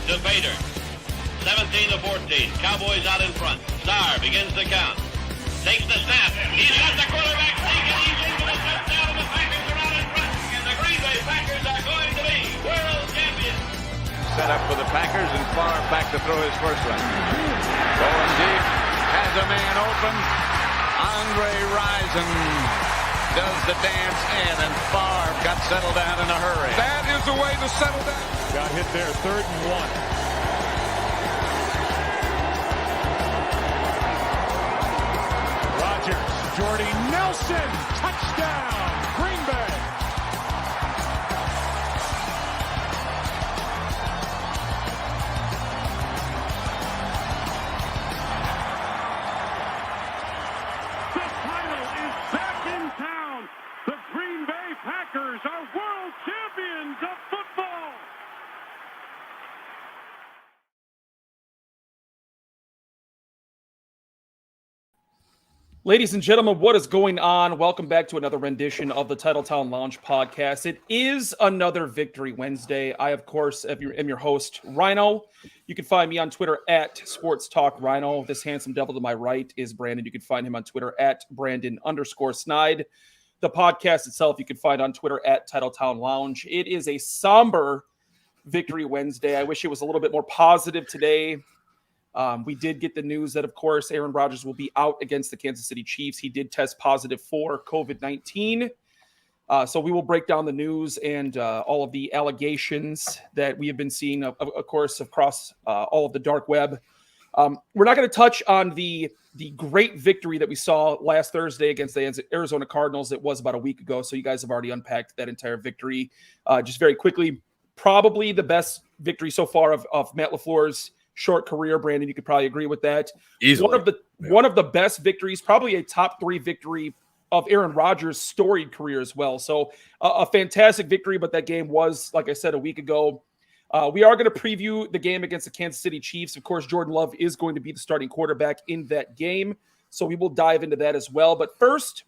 to Bader. 17 to 14. Cowboys out in front. Starr begins the count. Takes the snap. He's got the quarterback sneak, and he's into the touchdown, and the Packers are out in front. And the Green Bay Packers are going to be world champions. Set up for the Packers, and Favre back to throw his first one. Going deep, has a man open. Andre Rison does the dance in, and Favre got settled down in a hurry. That is the way to settle down. Got hit there, 3rd and 1. Rodgers, Jordy Nelson, touchdown, Green Bay. The title is back in town. The Green Bay Packers are world champions of football. Ladies and gentlemen, what is going on? Welcome back to another rendition of the Titletown Lounge podcast. It is another Victory Wednesday. I, of course, am your host, Rhino. You can find me on Twitter at Sports Talk Rhino. This handsome devil to my right is Brandon. You can find him on Twitter at Brandon_Snide. The podcast itself you can find on Twitter at Titletown Lounge. It is a somber Victory Wednesday. I wish it was a little bit more positive today. We did get the news that, of course, Aaron Rodgers will be out against the Kansas City Chiefs. He did test positive for COVID-19. So we will break down the news and all of the allegations that we have been seeing, of course, across all of the dark web. We're not going to touch on the great victory that we saw last Thursday against the Arizona Cardinals. It was about a week ago, so you guys have already unpacked that entire victory. Just very quickly, probably the best victory so far of Matt LaFleur's short career. Brandon, you could probably agree with that. Easily. One of the best victories, probably a top 3 victory of Aaron Rodgers' storied career as well. So a fantastic victory, but that game was, like I said, a week ago. We are going to preview the game against the Kansas City Chiefs. Of course, Jordan Love is going to be the starting quarterback in that game, so we will dive into that as well. But first,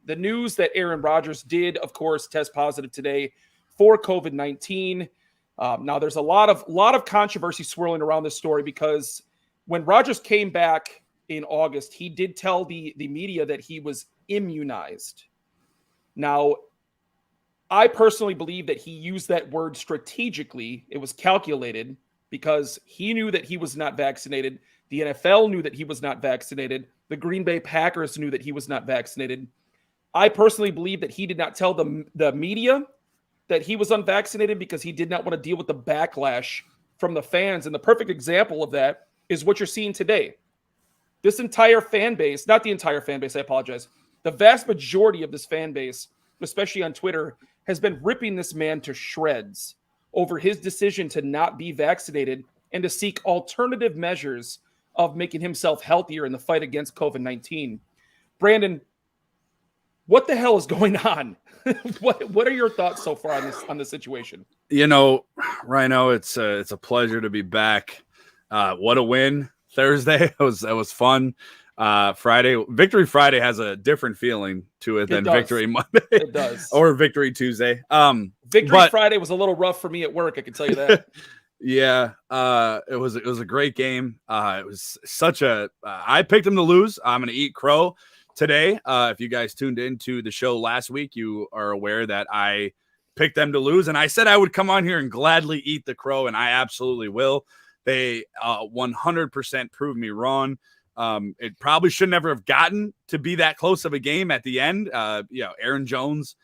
the news that Aaron Rodgers did, of course, test positive today for COVID-19. Now, there's a lot of controversy swirling around this story because when Rodgers came back in August, he did tell the media that he was immunized. Now, I personally believe that he used that word strategically. It was calculated because he knew that he was not vaccinated. The NFL knew that he was not vaccinated. The Green Bay Packers knew that he was not vaccinated. I personally believe that he did not tell the media that he was unvaccinated because he did not want to deal with the backlash from the fans. And the perfect example of that is what you're seeing today. This entire fan base, not the entire fan base, I apologize. The vast majority of this fan base, especially on Twitter, has been ripping this man to shreds over his decision to not be vaccinated and to seek alternative measures of making himself healthier in the fight against COVID-19. Brandon, what the hell is going on? What are your thoughts so far on this situation? You know, Rhino, it's a pleasure to be back. What a win Thursday. It was fun. Victory Friday has a different feeling to it than Victory Monday. It does. Or Victory Tuesday. Friday was a little rough for me at work, I can tell you that. Yeah, it was a great game. It was such a I picked him to lose. I'm going to eat crow today. If you guys tuned into the show last week, you are aware that I picked them to lose, and I said I would come on here and gladly eat the crow, and I absolutely will. They 100% proved me wrong. It probably should never have gotten to be that close of a game at the end. Aaron Jones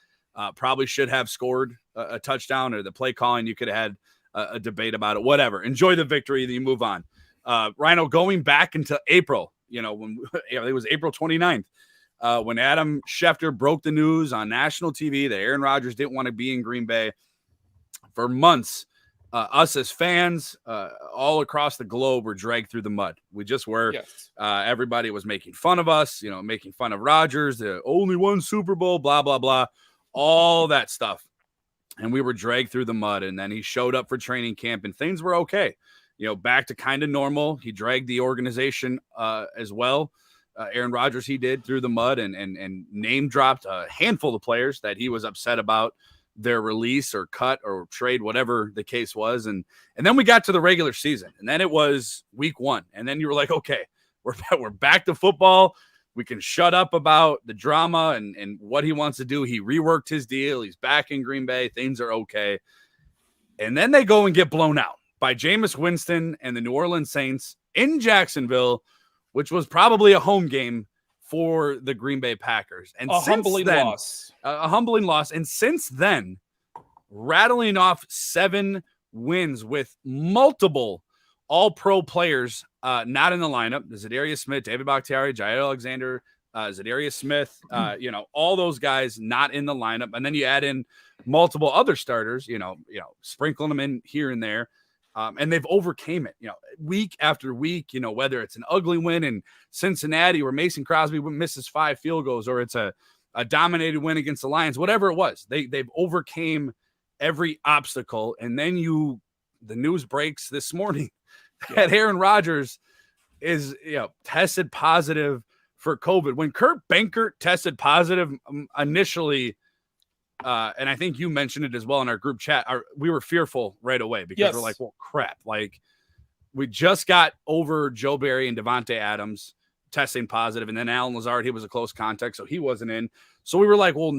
probably should have scored a touchdown, or the play calling. You could have had a debate about it. Whatever. Enjoy the victory, then you move on. Rhino, going back into April, when it was April 29th, when Adam Schefter broke the news on national TV that Aaron Rodgers didn't want to be in Green Bay for months. Us as fans all across the globe were dragged through the mud. We just were. Yes. Everybody was making fun of us, making fun of Rodgers, the only one Super Bowl, blah, blah, blah, all that stuff. And we were dragged through the mud. And then he showed up for training camp and things were okay. Back to kind of normal. He dragged the organization as well. Aaron Rodgers, he did through the mud and name dropped a handful of players that he was upset about their release or cut or trade, whatever the case was. And then we got to the regular season, and then it was week 1. And then you were like, okay, we're back to football. We can shut up about the drama and what he wants to do. He reworked his deal. He's back in Green Bay. Things are okay. And then they go and get blown out by Jameis Winston and the New Orleans Saints in Jacksonville, which was probably a home game for the Green Bay Packers. And a humbling loss. A humbling loss. And since then, rattling off 7 wins with multiple all-pro players not in the lineup. Za'Darius Smith, David Bakhtiari, Jair Alexander, Za'Darius Smith, all those guys not in the lineup. And then you add in multiple other starters, sprinkling them in here and there. And they've overcame it, week after week, whether it's an ugly win in Cincinnati where Mason Crosby misses 5 field goals, or it's a dominated win against the Lions, whatever it was, they've overcame every obstacle. And then the news breaks this morning that Aaron Rodgers is, tested positive for COVID. When Kurt Benkert tested positive initially, and I think you mentioned it as well in our group chat, we were fearful right away because we're like, well, crap. Like, we just got over Joe Barry and Devontae Adams testing positive, and then Alan Lazard, he was a close contact, so he wasn't in. So we were like, well,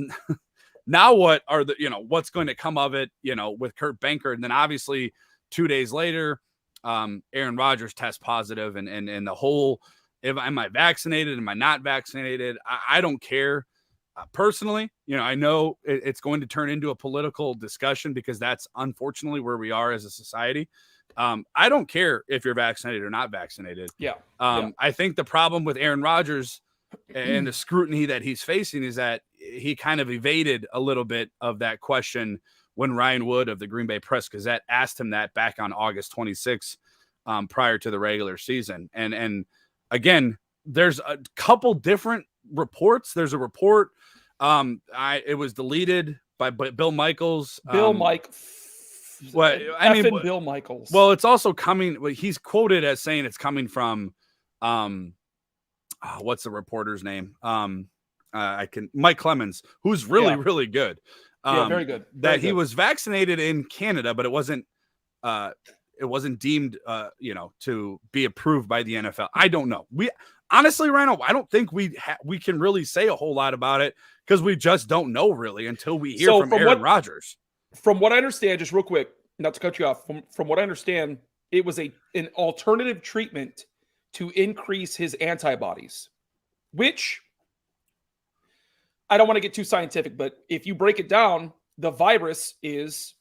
now what are what's going to come of it, with Kurt Benkert? And then obviously 2 days later, Aaron Rodgers tests positive, and the whole, am I vaccinated? Am I not vaccinated? I don't care. Personally, I know it's going to turn into a political discussion because that's unfortunately where we are as a society. I don't care if you're vaccinated or not vaccinated. I think the problem with Aaron Rodgers and the scrutiny that he's facing is that he kind of evaded a little bit of that question when Ryan Wood of the Green Bay Press-Gazette asked him that back on August 26th, prior to the regular season. And again, there's a couple different reports. There's a report. It was deleted by Bill Michaels. Bill Michaels. Well, it's also coming. He's quoted as saying it's coming from, what's the reporter's name? Mike Clemens, who's really good. Very good. He was vaccinated in Canada, but it wasn't deemed, to be approved by the NFL. I don't know. Honestly, Rhino, I don't think we can really say a whole lot about it because we just don't know really until we hear from Aaron Rodgers. From what I understand, just real quick, not to cut you off, from what I understand, it was an alternative treatment to increase his antibodies, which I don't want to get too scientific, but if you break it down, the virus is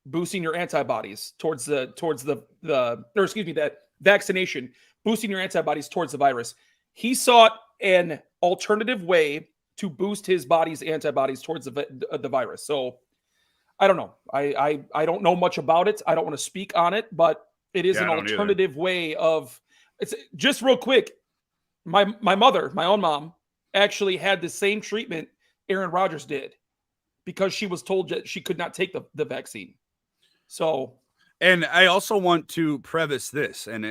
boosting your antibodies towards that vaccination, boosting your antibodies towards the virus. He sought an alternative way to boost his body's antibodies towards the virus. So I don't know. I don't know much about it. I don't want to speak on it, but it is an alternative way of. It's just real quick. My mother, my own mom, actually had the same treatment Aaron Rodgers did because she was told that she could not take the vaccine. So, and I also want to preface this, and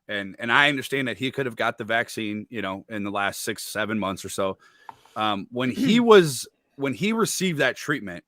I understand that he could have got the vaccine, in the last 6-7 months or so. When he received that treatment,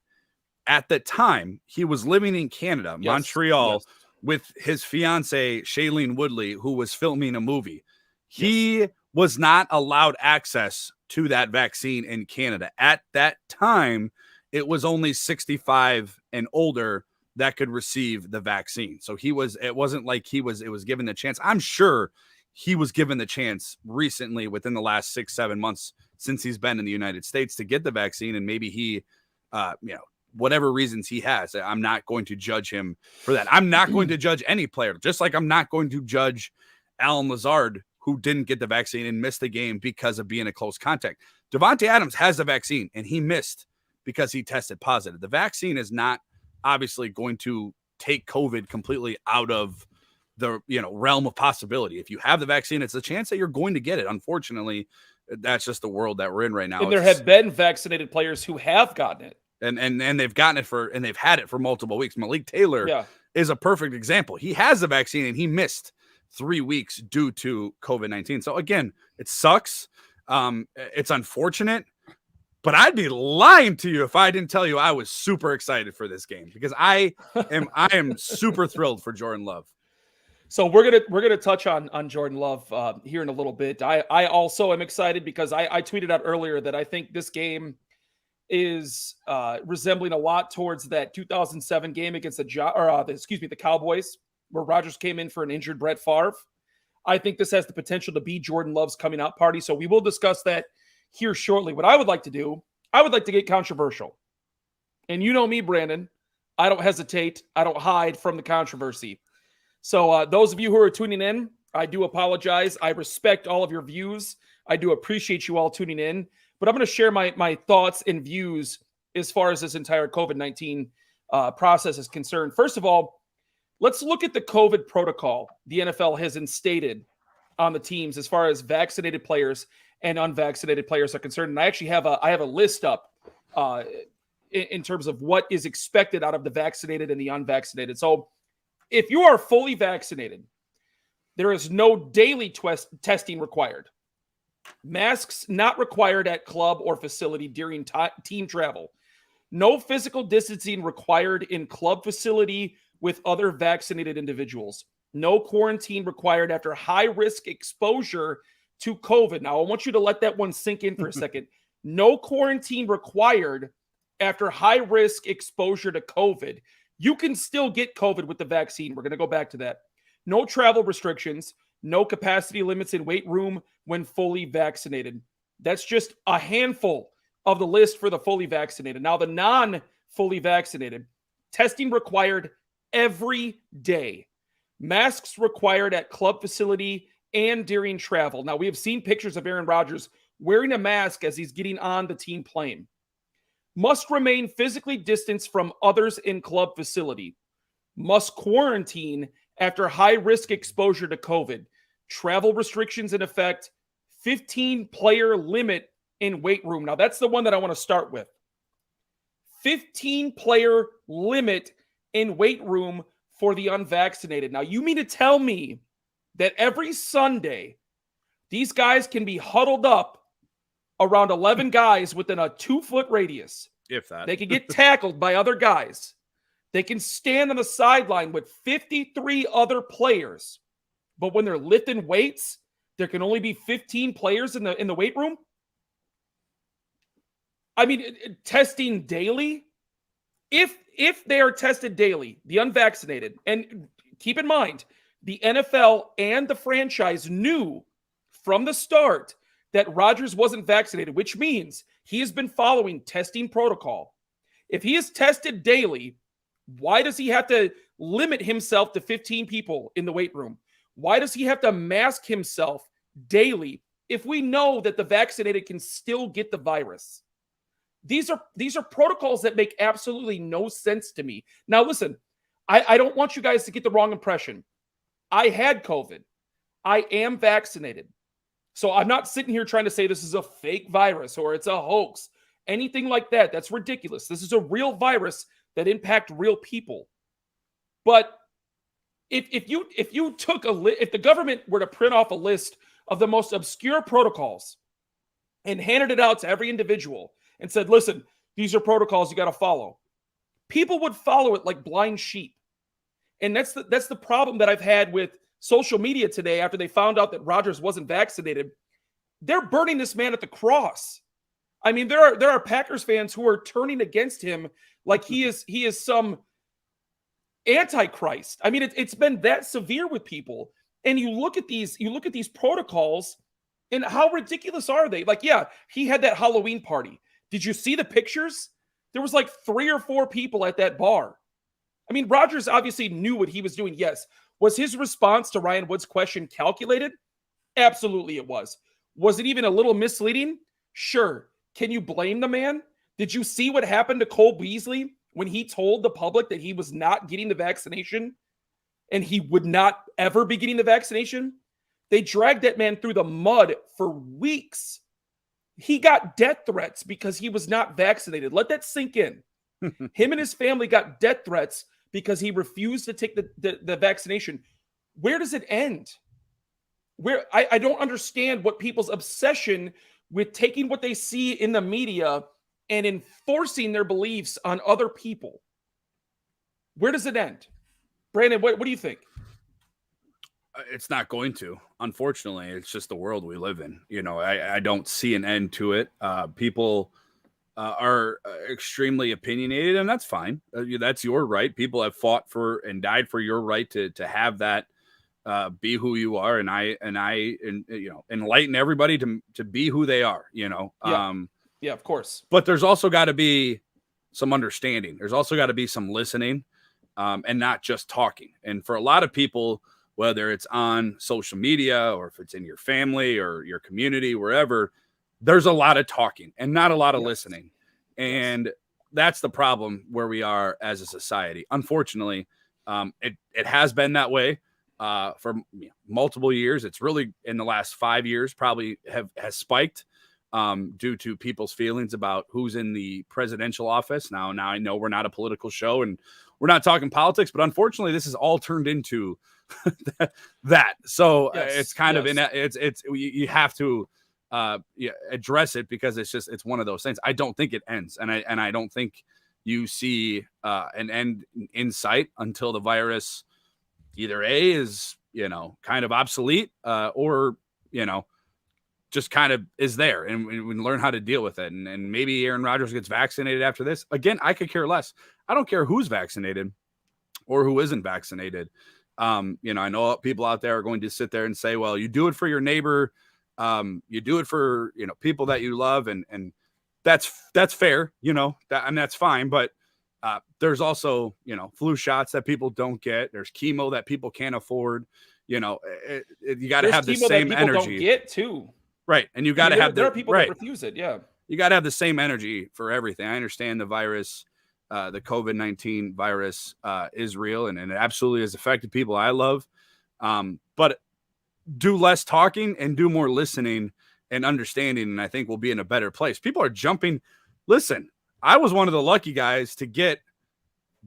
at the time he was living in Canada, Montreal, with his fiance Shailene Woodley, who was filming a movie. He was not allowed access to that vaccine in Canada. At that time, it was only 65 and older that could receive the vaccine. So it wasn't like it was given the chance. I'm sure he was given the chance recently within the last 6-7 months since he's been in the United States to get the vaccine. And maybe he, whatever reasons he has, I'm not going to judge him for that. I'm not going to judge any player, just like I'm not going to judge Alan Lazard, who didn't get the vaccine and missed the game because of being a close contact. Devontae Adams has the vaccine and he missed because he tested positive. The vaccine is not obviously going to take COVID completely out of the realm of possibility. If you have the vaccine, it's a chance that you're going to get it. Unfortunately, that's just the world that we're in right now. And there have been vaccinated players who have gotten it. And they've gotten it and they've had it for multiple weeks. Malik Taylor is a perfect example. He has the vaccine and he missed 3 weeks due to COVID-19. So again, it sucks. It's unfortunate. But I'd be lying to you if I didn't tell you I was super excited for this game, because I am super thrilled for Jordan Love. So we're gonna touch on Jordan Love here in a little bit. I also am excited because I tweeted out earlier that I think this game is resembling a lot towards that 2007 game against the Cowboys, where Rodgers came in for an injured Brett Favre. I think this has the potential to be Jordan Love's coming out party. So we will discuss that here shortly. What I would like to do, I would like to get controversial. And you know me, Brandon. I don't hesitate. I don't hide from the controversy. So those of you who are tuning in, I do apologize. I respect all of your views. I do appreciate you all tuning in. But I'm going to share my thoughts and views as far as this entire COVID-19 process is concerned. First of all, let's look at the COVID protocol the NFL has instated on the teams as far as vaccinated players and unvaccinated players are concerned. And I actually have a list up in terms of what is expected out of the vaccinated and the unvaccinated. So if you are fully vaccinated, there is no daily testing required. Masks not required at club or facility during team travel. No physical distancing required in club facility with other vaccinated individuals. No quarantine required after high-risk exposure to COVID. Now, I want you to let that one sink in for a second. No quarantine required after high-risk exposure to COVID. You can still get COVID with the vaccine. We're going to go back to that. No travel restrictions. No capacity limits in weight room when fully vaccinated. That's just a handful of the list for the fully vaccinated. Now, the non-fully vaccinated, testing required every day. Masks required at club facility and during travel. Now, we have seen pictures of Aaron Rodgers wearing a mask as he's getting on the team plane. Must remain physically distanced from others in club facility. Must quarantine after high-risk exposure to COVID. Travel restrictions in effect. 15-player limit in weight room. Now, that's the one that I want to start with. 15-player limit in weight room for the unvaccinated. Now, you mean to tell me that every Sunday, these guys can be huddled up around 11 guys within a 2-foot radius? If that. They can get tackled by other guys. They can stand on the sideline with 53 other players. But when they're lifting weights, there can only be 15 players in the weight room? I mean, testing daily? If they are tested daily, the unvaccinated, and keep in mind, the NFL and the franchise knew from the start that Rodgers wasn't vaccinated, which means he has been following testing protocol. If he is tested daily, why does he have to limit himself to 15 people in the weight room? Why does he have to mask himself daily if we know that the vaccinated can still get the virus? These are protocols that make absolutely no sense to me. Now, listen, I don't want you guys to get the wrong impression. I had COVID. I am vaccinated. So I'm not sitting here trying to say this is a fake virus or it's a hoax, anything like that. That's ridiculous. This is a real virus that impacts real people. But if the government were to print off a list of the most obscure protocols and handed it out to every individual and said, listen, these are protocols you got to follow, people would follow it like blind sheep. And that's the problem that I've had with social media today after they found out that Rodgers wasn't vaccinated. They're burning this man at the cross. I mean, there are Packers fans who are turning against him like he is some antichrist. I mean, it's been that severe with people. And you look at these protocols, and how ridiculous are they? Like, yeah, he had that Halloween party. Did you see the pictures? There was like 3 or 4 people at that bar. I mean, Rodgers obviously knew what he was doing. Yes. Was his response to Ryan Wood's question calculated? Absolutely it was. Was it even a little misleading? Sure. Can you blame the man? Did you see what happened to Cole Beasley when he told the public that he was not getting the vaccination and he would not ever be getting the vaccination? They dragged that man through the mud for weeks. He got death threats because he was not vaccinated. Let that sink in. Him and his family got death threats because he refused to take the vaccination. Where does it end? I don't understand what people's obsession with taking what they see in the media and enforcing their beliefs on other people? Where does it end? Brandon, what do you think? It's not going to, unfortunately. It's just the world we live in. I don't see an end to it. People are extremely opinionated, and that's fine. That's your right. People have fought for and died for your right to have that be who you are, and I enlighten everybody to be who they are. Yeah, of course. But there's also got to be some understanding. There's also got to be some listening, and not just talking. And for a lot of people, whether it's on social media or if it's in your family or your community, wherever, there's a lot of talking and not a lot of listening. And that's the problem where we are as a society. Unfortunately, it has been that way for multiple years. It's really in the last 5 years probably has spiked due to people's feelings about who's in the presidential office. Now I know we're not a political show and we're not talking politics, but unfortunately this is all turned into that. So it's kind of you have to address it because it's one of those things. I don't think it ends, and I don't think you see an end in sight until the virus either is kind of obsolete or just kind of is there, and we learn how to deal with it. And maybe Aaron Rodgers gets vaccinated after this. Again, I could care less. I don't care who's vaccinated or who isn't vaccinated. I know people out there are going to sit there and say, well, you do it for your neighbor. You do it for, people that you love. And that's fair, and that's fine. But there's also, flu shots that people don't get. There's chemo that people can't afford. You got to have the same energy. Don't get too. Right. And you got to have there are people that refuse it. Yeah. You got to have the same energy for everything. I understand the virus, the COVID-19 virus is real and it absolutely has affected people I love. But do less talking and do more listening and understanding. And I think we'll be in a better place. People are jumping. Listen, I was one of the lucky guys to get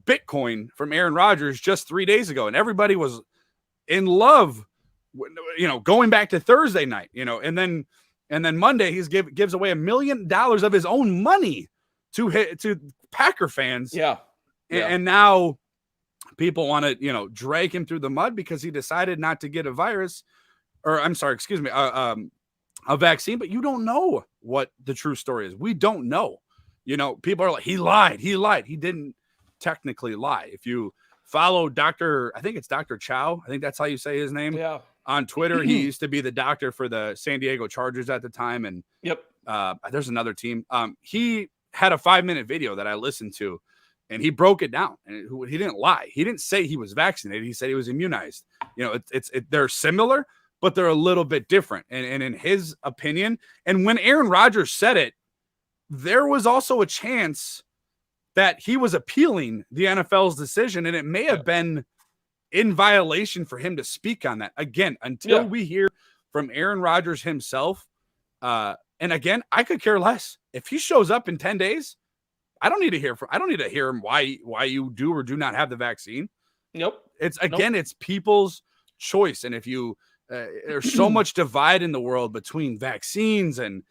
Bitcoin from Aaron Rodgers just 3 days ago. And everybody was in love, going back to Thursday night, and then Monday he gives away $1 million of his own money to Packer fans. Yeah. And now people want to, drag him through the mud because he decided not to get a vaccine, but you don't know what the true story is. We don't know. People are like, he lied. He didn't technically lie. If you follow I think it's Dr. Chow. I think that's how you say his name. Yeah. On Twitter, he used to be the doctor for the San Diego Chargers at the time. And there's another team. He had a 5-minute video that I listened to, and he broke it down. And he didn't lie. He didn't say he was vaccinated. He said he was immunized. They're similar, but they're a little bit different. And in his opinion, and when Aaron Rodgers said it, there was also a chance that he was appealing the NFL's decision, and it may have been in violation for him to speak on that. Again, until we hear from Aaron Rodgers himself, and again, I could care less. If he shows up in 10 days, I don't need to hear him why you do or do not have the vaccine. Nope. It's people's choice. And if you there's so much divide in the world between vaccines and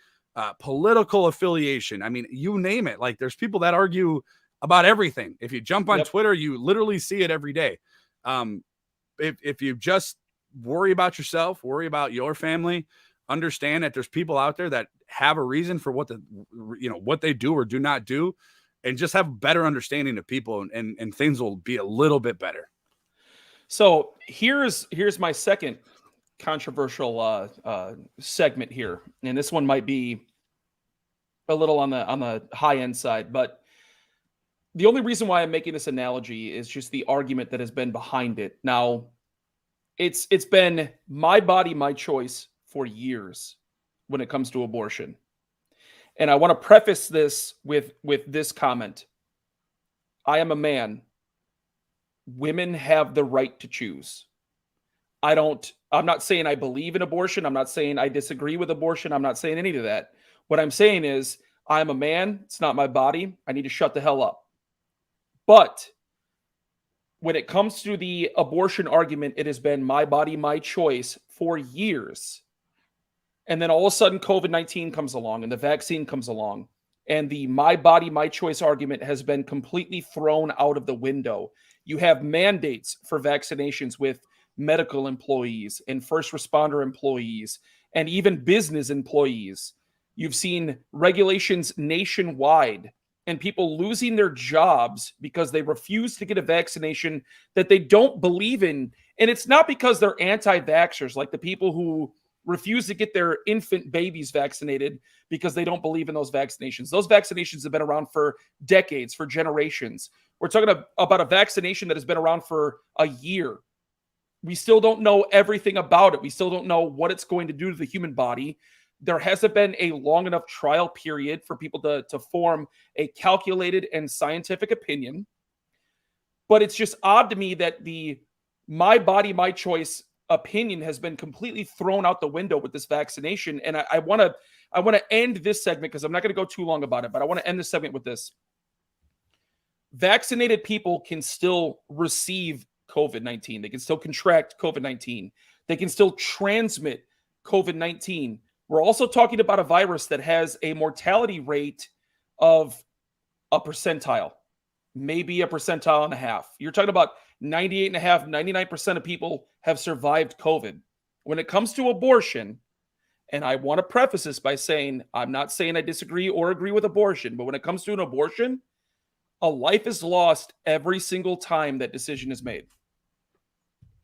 political affiliation. I mean, you name it. Like, there's people that argue about everything. If you jump on Twitter, you literally see it every day. If you just worry about yourself, worry about your family, understand that there's people out there that have a reason for what they do or do not do, and just have a better understanding of people, and things will be a little bit better. So here's my second controversial segment here, and this one might be a little on the high end side, but the only reason why I'm making this analogy is just the argument that has been behind it. Now, it's been my body, my choice for years when it comes to abortion. And I want to preface this with this comment. I am a man. Women have the right to choose. I'm not saying I believe in abortion. I'm not saying I disagree with abortion. I'm not saying any of that. What I'm saying is I'm a man. It's not my body. I need to shut the hell up. But when it comes to the abortion argument, it has been my body, my choice for years. And then all of a sudden, COVID-19 comes along and the vaccine comes along. And the my body, my choice argument has been completely thrown out of the window. You have mandates for vaccinations with medical employees and first responder employees and even business employees. You've seen regulations nationwide and people losing their jobs because they refuse to get a vaccination that they don't believe in. And it's not because they're anti-vaxxers, like the people who refuse to get their infant babies vaccinated because they don't believe in those vaccinations. Those vaccinations have been around for decades, for generations. We're talking about a vaccination that has been around for a year. We still don't know everything about it. We still don't know what it's going to do to the human body. There hasn't been a long enough trial period for people to form a calculated and scientific opinion. But it's just odd to me that the my body, my choice opinion has been completely thrown out the window with this vaccination. And I want to end this segment because I'm not going to go too long about it, but I want to end this segment with this. Vaccinated people can still receive COVID-19. They can still contract COVID-19. They can still transmit COVID-19. We're also talking about a virus that has a mortality rate of a percentile, maybe a percentile and a half. You're talking about 98.5%, 99% of people have survived COVID. When it comes to abortion, and I want to preface this by saying, I'm not saying I disagree or agree with abortion, but when it comes to an abortion, a life is lost every single time that decision is made.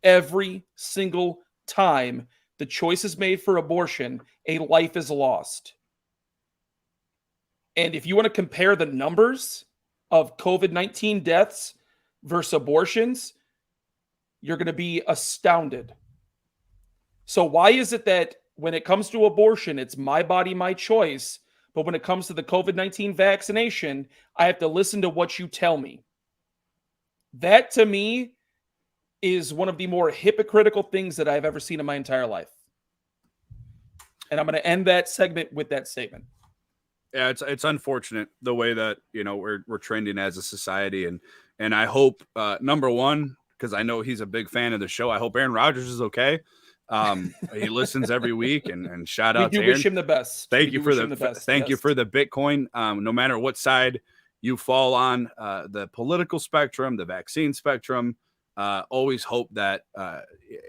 Every single time the choice is made for abortion, a life is lost. And if you want to compare the numbers of COVID-19 deaths versus abortions, you're going to be astounded. So why is it that when it comes to abortion, it's my body, my choice, but when it comes to the COVID-19 vaccination, I have to listen to what you tell me? That, to me, is one of the more hypocritical things that I've ever seen in my entire life. And I'm going to end that segment with that statement. Yeah, it's unfortunate the way that, we're trending as a society, and I hope number one, because I know he's a big fan of the show, I hope Aaron Rodgers is okay. He listens every week, and shout out to Aaron. We do wish him the best. Thank you for the Bitcoin. No matter what side you fall on, the political spectrum, the vaccine spectrum, always hope that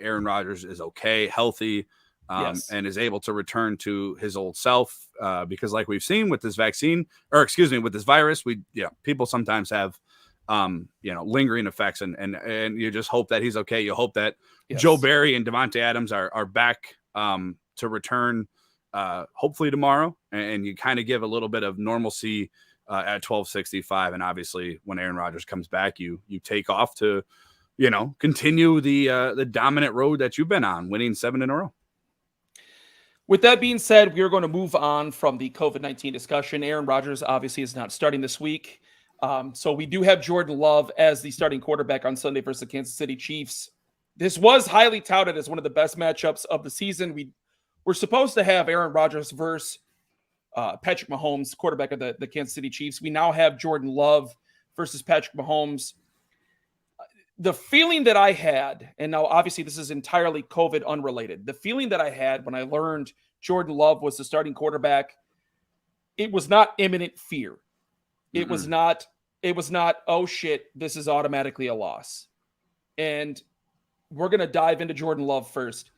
Aaron Rodgers is okay, healthy, and is able to return to his old self. Because like we've seen with this with this virus, people sometimes have lingering effects, and you just hope that he's okay. You hope that Joe Barry and Devontae Adams are back to return hopefully tomorrow, and you kind of give a little bit of normalcy at 12:65. And obviously when Aaron Rodgers comes back, you take off to continue the dominant road that you've been on, winning 7 in a row. With that being said, we are going to move on from the COVID-19 discussion. Aaron Rodgers obviously is not starting this week. So we do have Jordan Love as the starting quarterback on Sunday versus the Kansas City Chiefs. This was highly touted as one of the best matchups of the season. We're supposed to have Aaron Rodgers versus Patrick Mahomes, quarterback of the Kansas City Chiefs. We now have Jordan Love versus Patrick Mahomes. The feeling that I had, and now obviously this is entirely COVID unrelated, the feeling that I had when I learned Jordan Love was the starting quarterback, it was not imminent fear. It was not, oh shit, this is automatically a loss. And we're going to dive into Jordan Love first.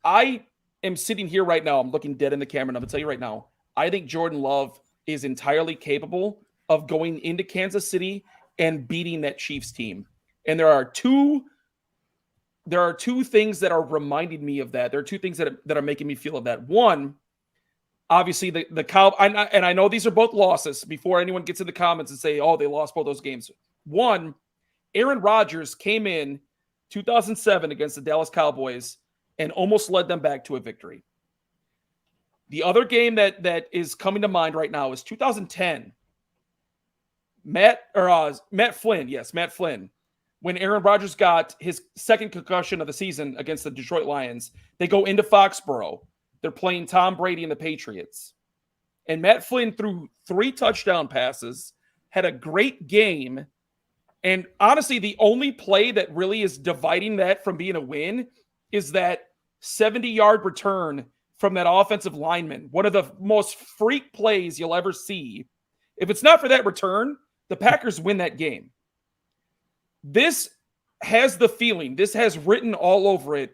I am sitting here right now. I'm looking dead in the camera, and I'm going to tell you right now, I think Jordan Love is entirely capable of going into Kansas City and beating that Chiefs team. And there are two things that are reminding me of that. There are two things that are making me feel of that. One, obviously the Cow, and I know these are both losses before anyone gets in the comments and say, oh, they lost both those games. One, Aaron Rodgers came in 2007 against the Dallas Cowboys and almost led them back to a victory. The other game that is coming to mind right now is 2010. Matt Flynn. When Aaron Rodgers got his second concussion of the season against the Detroit Lions, they go into Foxborough. They're playing Tom Brady and the Patriots. And Matt Flynn threw 3 touchdown passes, had a great game. And honestly, the only play that really is dividing that from being a win is that 70-yard return from that offensive lineman, one of the most freak plays you'll ever see. If it's not for that return, the Packers win that game. This has the feeling, this has written all over it,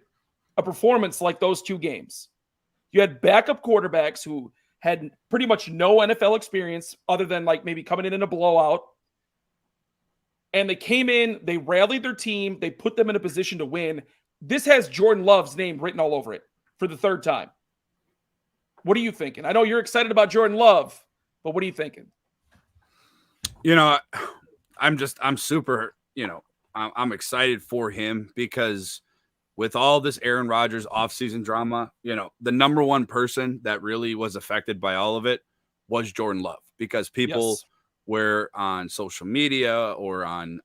a performance like those two games. You had backup quarterbacks who had pretty much no NFL experience other than like maybe coming in a blowout. And they came in, they rallied their team, they put them in a position to win. This has Jordan Love's name written all over it for the third time. What are you thinking? I know you're excited about Jordan Love, but what are you thinking? You know, I'm super, I'm excited for him because with all this Aaron Rodgers offseason drama, the number one person that really was affected by all of it was Jordan Love, because people were on social media or on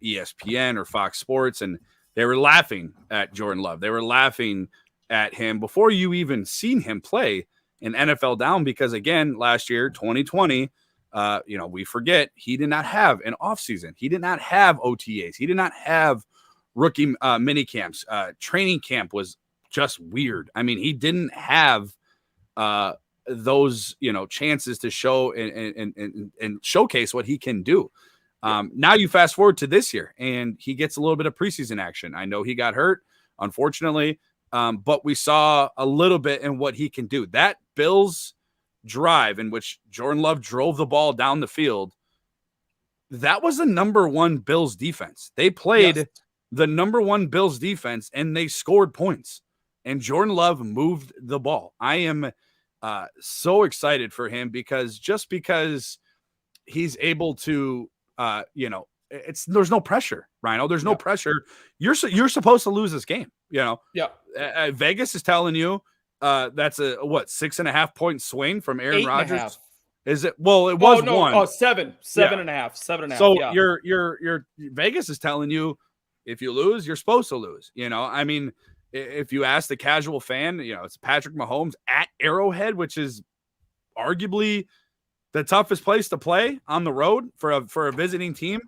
ESPN or Fox Sports, and they were laughing at Jordan Love. They were laughing at him before you even seen him play an NFL down, because again, last year, 2020, we forget he did not have an offseason. He did not have OTAs. He did not have rookie mini camps. Training camp was just weird. I mean, he didn't have those, chances to show and showcase what he can do. Now you fast forward to this year and he gets a little bit of preseason action. I know he got hurt, unfortunately, but we saw a little bit in what he can do. That Bills drive in which Jordan Love drove the ball down the field, that was the number one Bills defense. They played the number one Bills defense and they scored points, and Jordan Love moved the ball. I am so excited for him because he's able to, there's no pressure, Rhino. There's no pressure. You're supposed to lose this game. Vegas is telling you that's a 6.5 point swing from Aaron Rodgers. Is it? Well, it was one. Oh, 7.5. So your Vegas is telling you if you lose, you're supposed to lose. I mean, if you ask the casual fan, it's Patrick Mahomes at Arrowhead, which is arguably the toughest place to play on the road for a visiting team.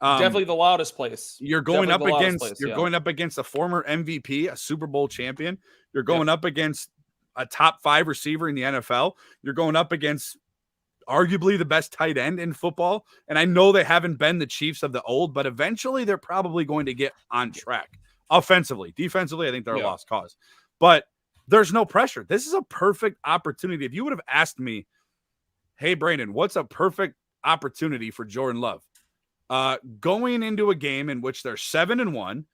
Definitely the loudest place. You're going up against a former MVP, a Super Bowl champion. You're going up against a top 5 receiver in the NFL. You're going up against arguably the best tight end in football. And I know they haven't been the Chiefs of the old, but eventually they're probably going to get on track. Offensively, defensively, I think they're a lost cause. But there's no pressure. This is a perfect opportunity. If you would have asked me, hey, Brandon, what's a perfect opportunity for Jordan Love? Going into a game in which they're 7-1,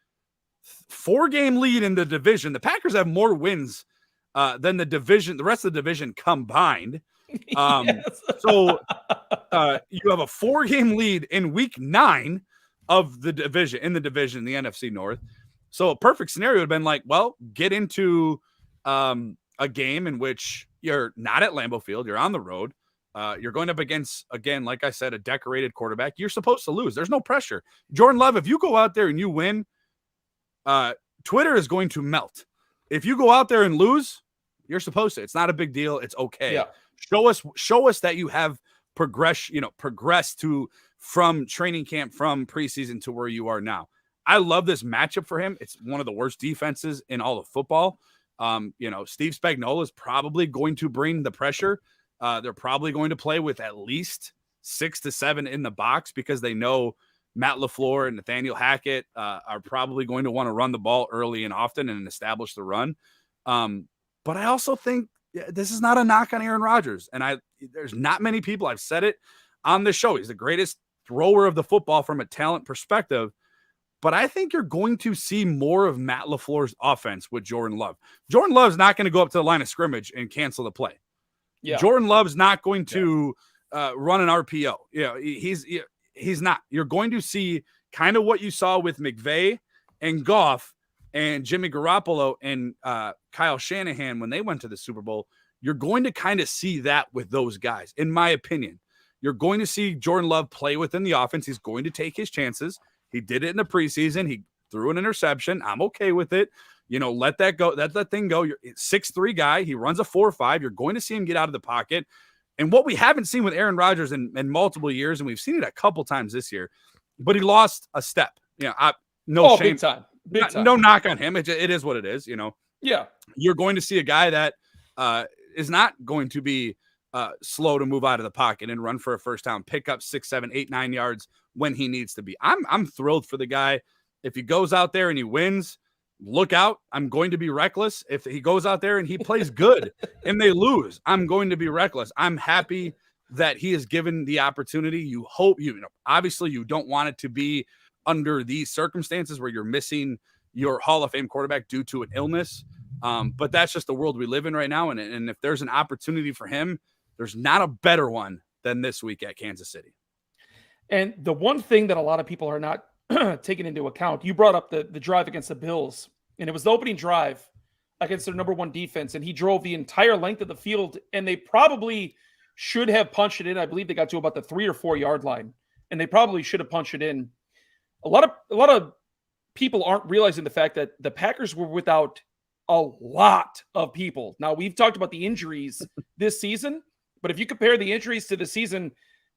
4-game lead in the division. The Packers have more wins than the rest of the division combined. So you have a 4-game lead in week 9 of the division, the NFC North. So a perfect scenario would have been like, well, get into a game in which you're not at Lambeau Field, you're on the road. You're going up against, again, like I said, a decorated quarterback. You're supposed to lose. There's no pressure. Jordan Love, if you go out there and you win, Twitter is going to melt. If you go out there and lose, you're supposed to. It's not a big deal. It's okay. Yeah. Show us that you have progressed from training camp, from preseason to where you are now. I love this matchup for him. It's one of the worst defenses in all of football. Steve Spagnuolo is probably going to bring the pressure. They're probably going to play with at least 6 to 7 in the box because they know Matt LaFleur and Nathaniel Hackett are probably going to want to run the ball early and often and establish the run. But I also think this is not a knock on Aaron Rodgers. And there's not many people, I've said it on this show, he's the greatest thrower of the football from a talent perspective. But I think you're going to see more of Matt LaFleur's offense with Jordan Love. Jordan Love's not going to go up to the line of scrimmage and cancel the play. Yeah. Jordan Love's not going to run an RPO. He's not. You're going to see kind of what you saw with McVay and Goff and Jimmy Garoppolo and Kyle Shanahan when they went to the Super Bowl. You're going to kind of see that with those guys, in my opinion. You're going to see Jordan Love play within the offense. He's going to take his chances. He did it in the preseason. He threw an interception. I'm okay with it. Let that go. Let that thing go. You're a 6'3" guy. He runs a 4.5. You're going to see him get out of the pocket. And what we haven't seen with Aaron Rodgers in multiple years, and we've seen it a couple times this year, but he lost a step. Shame. Big time. No knock on him. It is what it is. Yeah. You're going to see a guy that is not going to be slow to move out of the pocket and run for a first down, pick up 6, 7, 8, 9 yards when he needs to be. I'm thrilled for the guy. If he goes out there and he wins, look out. I'm going to be reckless. If he goes out there and he plays good and they lose, I'm going to be reckless. I'm happy that he is given the opportunity. You hope, obviously you don't want it to be under these circumstances where you're missing your Hall of Fame quarterback due to an illness. But that's just the world we live in right now. And if there's an opportunity for him, there's not a better one than this week at Kansas City. And the one thing that a lot of people are not taking into account, you brought up the drive against the Bills, and it was the opening drive against their number one defense, and he drove the entire length of the field, and they probably should have punched it in. I believe they got to about the 3 or 4 yard line, and they probably should have punched it in. A lot of people aren't realizing the fact that the Packers were without a lot of people. Now, we've talked about the injuries this season, but if you compare the injuries to the season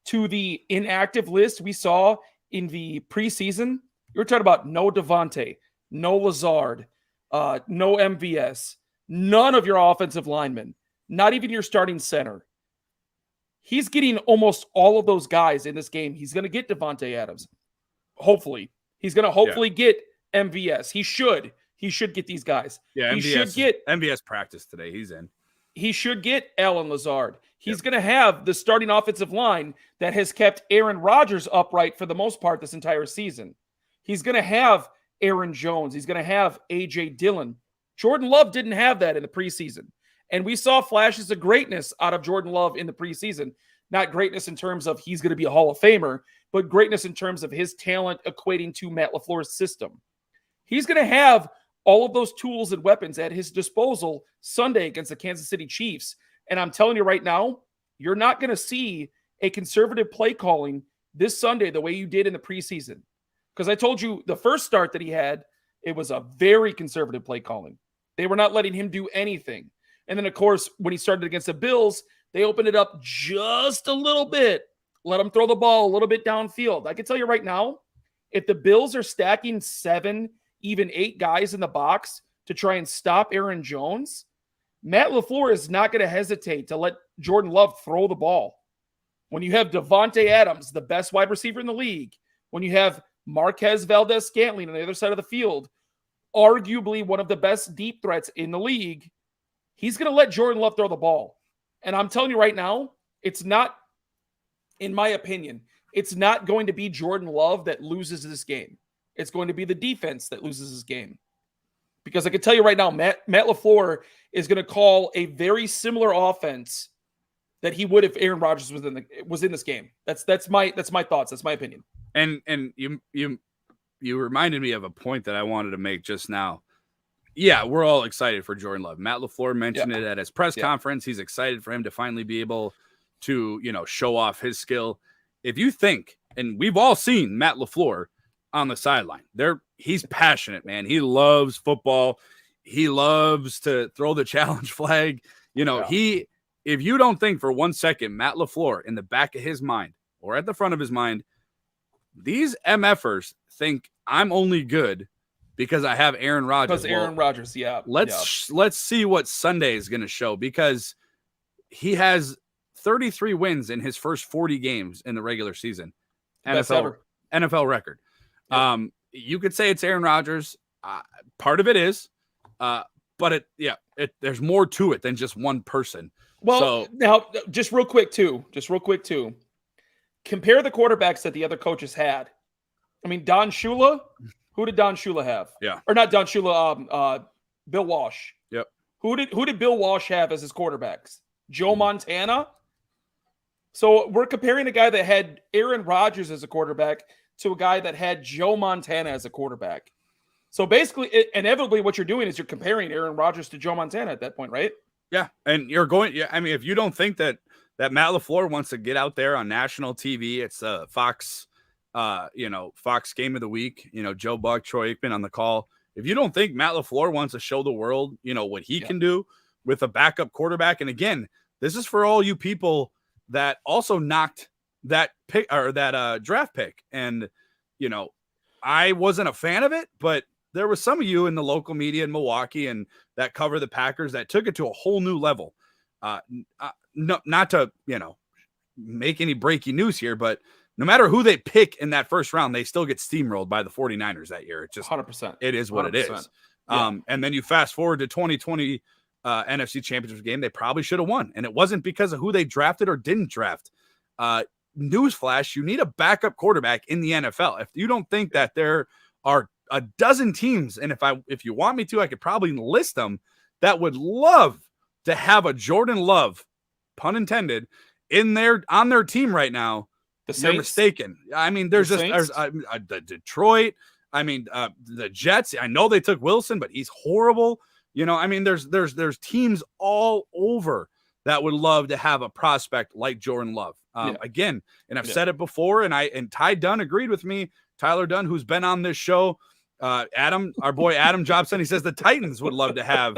to the inactive list we saw in the preseason, you're talking about no Devontae, no Lazard, no MVS, none of your offensive linemen, not even your starting center. He's getting almost all of those guys in this game. He's going to get Devontae Adams. Hopefully. He's going to get MVS. He should get these guys. Yeah, he should get MVS practice today. He's in. He should get Allen Lazard. He's going to have the starting offensive line that has kept Aaron Rodgers upright for the most part this entire season. He's going to have Aaron Jones. He's going to have A.J. Dillon. Jordan Love didn't have that in the preseason. And we saw flashes of greatness out of Jordan Love in the preseason. Not greatness in terms of he's going to be a Hall of Famer, but greatness in terms of his talent equating to Matt LaFleur's system. He's going to have all of those tools and weapons at his disposal Sunday against the Kansas City Chiefs. And I'm telling you right now, you're not going to see a conservative play calling this Sunday the way you did in the preseason. Because I told you the first start that he had, it was a very conservative play calling. They were not letting him do anything. And then, of course, when he started against the Bills, they opened it up just a little bit, let him throw the ball a little bit downfield. I can tell you right now, if the Bills are stacking 7, even 8 guys in the box to try and stop Aaron Jones, Matt LaFleur is not going to hesitate to let Jordan Love throw the ball. When you have Devontae Adams, the best wide receiver in the league, when you have Marquez Valdez-Scantling on the other side of the field, arguably one of the best deep threats in the league, he's going to let Jordan Love throw the ball. And I'm telling you right now, it's not, in my opinion, it's not going to be Jordan Love that loses this game. It's going to be the defense that loses this game. Because I can tell you right now, Matt LaFleur is going to call a very similar offense that he would if Aaron Rodgers was in this game. That's my thoughts. That's my opinion. And you reminded me of a point that I wanted to make just now. Yeah, we're all excited for Jordan Love. Matt LaFleur mentioned it at his press conference. He's excited for him to finally be able to, show off his skill. If you think, and we've all seen Matt LaFleur on the sideline, he's passionate, man. He loves football. He loves to throw the challenge flag. If you don't think for 1 second, Matt LaFleur in the back of his mind or at the front of his mind, these MFers think I'm only good because I have Aaron Rodgers. Because Aaron Rodgers, Let's see what Sunday is going to show, because he has 33 wins in his first 40 games in the regular season. NFL record. Yep. You could say it's Aaron Rodgers. Part of it is, but there's more to it than just one person. Well, now just real quick too. Compare the quarterbacks that the other coaches had. I mean, Don Shula. Who did Don Shula have? Yeah. Or not Don Shula, Bill Walsh. Yep. Who did Bill Walsh have as his quarterbacks? Joe Montana? So we're comparing a guy that had Aaron Rodgers as a quarterback to a guy that had Joe Montana as a quarterback. So basically, inevitably, what you're doing is you're comparing Aaron Rodgers to Joe Montana at that point, right? Yeah. And you're going, if you don't think that Matt LaFleur wants to get out there on national TV, it's Fox Game of the Week, Joe Buck, Troy Aikman on the call. If you don't think Matt LaFleur wants to show the world, what he can do with a backup quarterback. And again, this is for all you people that also knocked that pick or that draft pick. And, I wasn't a fan of it, but there was some of you in the local media in Milwaukee and that cover the Packers that took it to a whole new level. Not to, make any breaking news here, but no matter who they pick in that first round, they still get steamrolled by the 49ers that year. It's just 100%. It is what 100%. It is. Yeah. And then you fast forward to 2020 NFC Championship game, they probably should have won. And it wasn't because of who they drafted or didn't draft. Newsflash, you need a backup quarterback in the NFL. If you don't think that there are a dozen teams, and if you want me to, I could probably list them, that would love to have a Jordan Love, pun intended, on their team right now. You're mistaken. I mean, there's the Detroit. I mean, the Jets. I know they took Wilson, but he's horrible. I mean, there's teams all over that would love to have a prospect like Jordan Love. Again, and I've said it before, and Ty Dunn agreed with me. Tyler Dunn, who's been on this show, Adam, our boy Adam Jobson, he says the Titans would love to have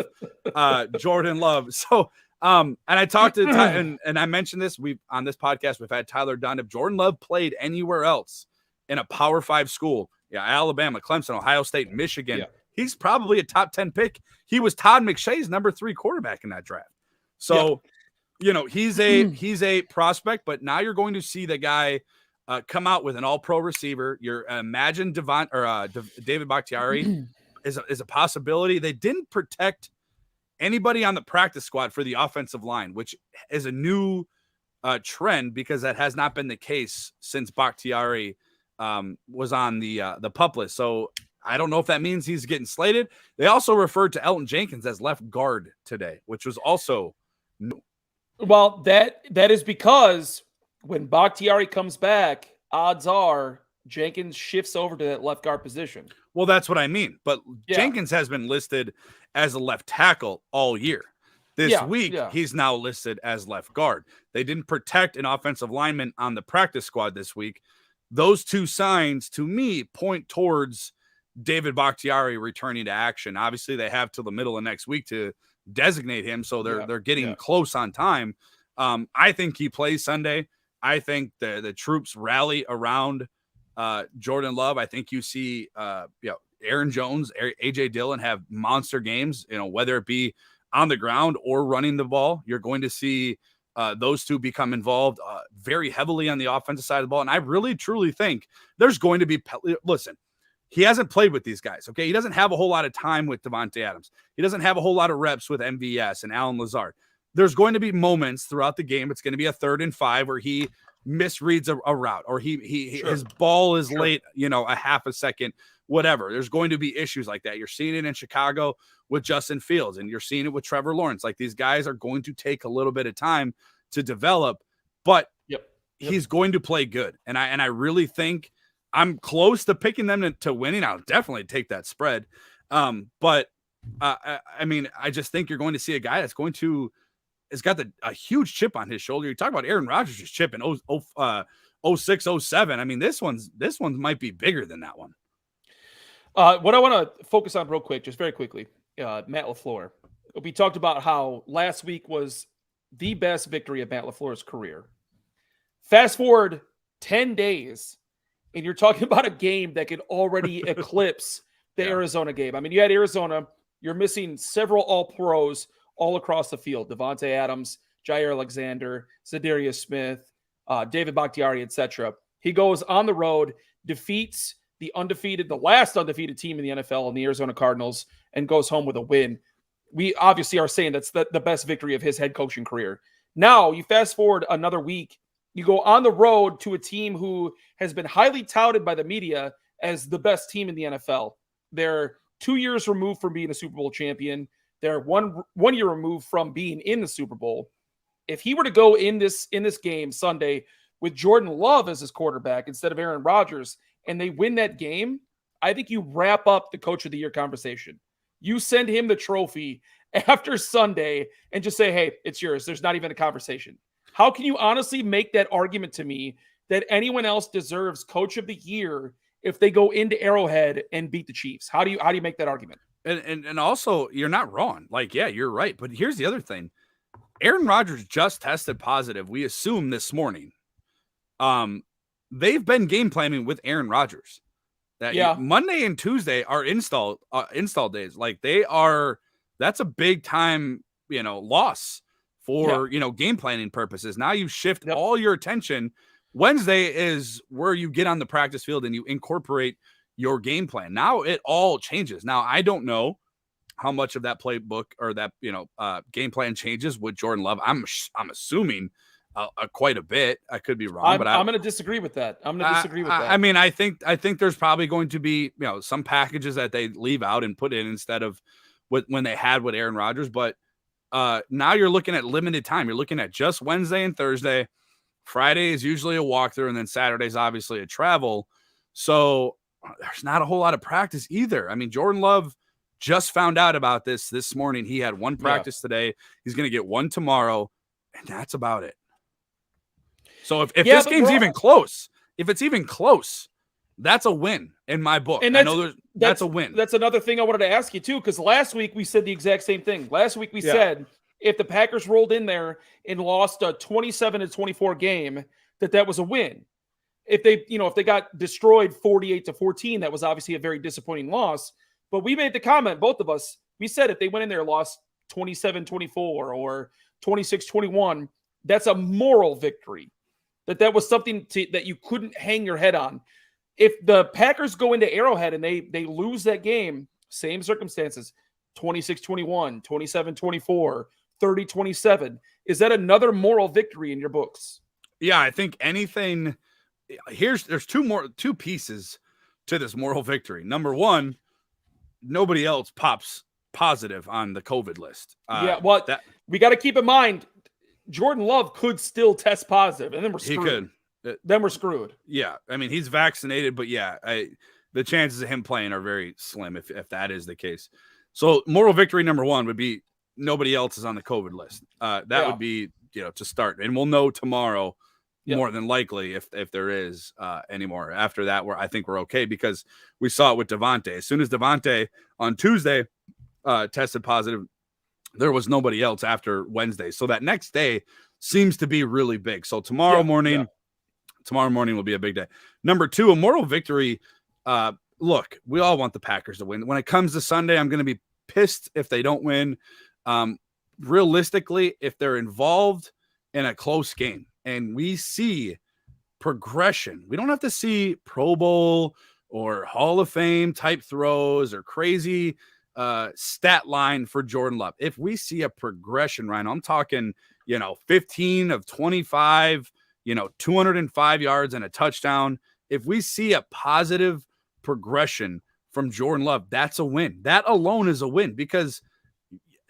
Jordan Love. So, and I talked to Ty, and I mentioned this. On this podcast, we've had Tyler Dunn. If Jordan Love played anywhere else in a Power 5 school, Alabama, Clemson, Ohio State, Michigan, he's probably a top 10 pick. He was Todd McShay's number 3 quarterback in that draft. So, he's a prospect, but now you're going to see the guy come out with an all-pro receiver. Imagine David Bakhtiari is a possibility. They didn't protect anybody on the practice squad for the offensive line, which is a new trend because that has not been the case since Bakhtiari was on the PUP list. So I don't know if that means he's getting slated. They also referred to Elton Jenkins as left guard today, which was also new. Well, that is because when Bakhtiari comes back, odds are Jenkins shifts over to that left guard position. Well, that's what I mean. But Jenkins has been listed as a left tackle all year. This week, he's now listed as left guard. They didn't protect an offensive lineman on the practice squad this week. Those two signs, to me, point towards David Bakhtiari returning to action. Obviously, they have till the middle of next week to designate him, so they're getting close on time. I think he plays Sunday. I think the troops rally around Jordan Love. I think you see Aaron Jones, AJ Dillon have monster games, whether it be on the ground or running the ball. You're going to see those two become involved very heavily on the offensive side of the ball. And I really, truly think there's going to be – listen, he hasn't played with these guys, okay? He doesn't have a whole lot of time with Devontae Adams. He doesn't have a whole lot of reps with MVS and Alan Lazard. There's going to be moments throughout the game. It's going to be a 3rd and 5 where he misreads a route or his ball is late, a half a second, whatever. There's going to be issues like that. You're seeing it in Chicago with Justin Fields, and you're seeing it with Trevor Lawrence. Like, these guys are going to take a little bit of time to develop, but he's going to play good. And I really think I'm close to picking them to winning. I'll definitely take that spread. But I mean, I just think you're going to see a guy that's has got a huge chip on his shoulder. You talk about Aaron Rodgers' chip in 06, 07. I mean, this one might be bigger than that one. What I want to focus on real quick, just very quickly, Matt LaFleur. We talked about how last week was the best victory of Matt LaFleur's career. Fast forward 10 days, and you're talking about a game that could already eclipse the Arizona game. I mean, you had Arizona, you're missing several all-pros all across the field. Devontae Adams, Jair Alexander, Zadarius Smith, David Bakhtiari, etc. He goes on the road, defeats the last undefeated team in the NFL in the Arizona Cardinals, and goes home with a win. We obviously are saying that's the best victory of his head coaching career. Now, you fast forward another week, you go on the road to a team who has been highly touted by the media as the best team in the NFL. They're 2 years removed from being a Super Bowl champion. They're one year removed from being in the Super Bowl. If he were to go in this game Sunday with Jordan Love as his quarterback instead of Aaron Rodgers, and they win that game, I think you wrap up the Coach of the Year conversation. You send him the trophy after Sunday and just say, hey, it's yours. There's not even a conversation. How can you honestly make that argument to me that anyone else deserves Coach of the Year if they go into Arrowhead and beat the Chiefs? How do you make that argument? And also, you're not wrong. Like, yeah, you're right. But here's the other thing. Aaron Rodgers just tested positive, we assume, this morning. They've been game planning with Aaron Rodgers. That Monday and Tuesday are install days. Like that's a big time, loss for, game planning purposes. Now you shift all your attention. Wednesday is where you get on the practice field and you incorporate your game plan. Now it all changes. Now, I don't know how much of that playbook or that, game plan changes with Jordan Love. I'm assuming quite a bit. I could be wrong, but I'm going to disagree with that. I mean, I think there's probably going to be, some packages that they leave out and put in instead of when they had with Aaron Rodgers. But now you're looking at limited time. You're looking at just Wednesday and Thursday. Friday is usually a walkthrough, and then Saturday's obviously a travel. So there's not a whole lot of practice either. I mean, Jordan Love just found out about this morning. He had one practice today. He's going to get one tomorrow, and that's about it. So if this game's even close, if it's even close, that's a win in my book. And I know that's a win. That's another thing I wanted to ask you too, because last week we said the exact same thing. Last week we said if the Packers rolled in there and lost a 27-24 game, that was a win. If they got destroyed 48-14, that was obviously a very disappointing loss. But we made the comment, both of us, we said if they went in there and lost 27-24 or 26-21, that's a moral victory. That was something that you couldn't hang your head on. If the Packers go into Arrowhead and they lose that game, same circumstances, 26-21, 27-24, 30-27, is that another moral victory in your books? Yeah, I think anything there's two pieces to this moral victory. Number one, nobody else pops positive on the COVID list. We got to keep in mind, Jordan Love could still test positive, and then we're screwed. He could. Then we're screwed. Yeah, I mean, he's vaccinated, but the chances of him playing are very slim if that is the case. So moral victory number one would be nobody else is on the COVID list. That would be, to start. And we'll know tomorrow more than likely if there is anymore. After that, I think we're okay because we saw it with Devontae. As soon as Devontae on Tuesday tested positive, there was nobody else after Wednesday. So that next day seems to be really big. So tomorrow morning will be a big day. Number two, a moral victory. Look, we all want the Packers to win. When it comes to Sunday, I'm going to be pissed if they don't win. Realistically, if they're involved in a close game and we see progression, we don't have to see Pro Bowl or Hall of Fame type throws or crazy stat line for Jordan Love. If we see a progression, Ryan, I'm talking, 15 of 25, 205 yards and a touchdown. If we see a positive progression from Jordan Love, that's a win. That alone is a win because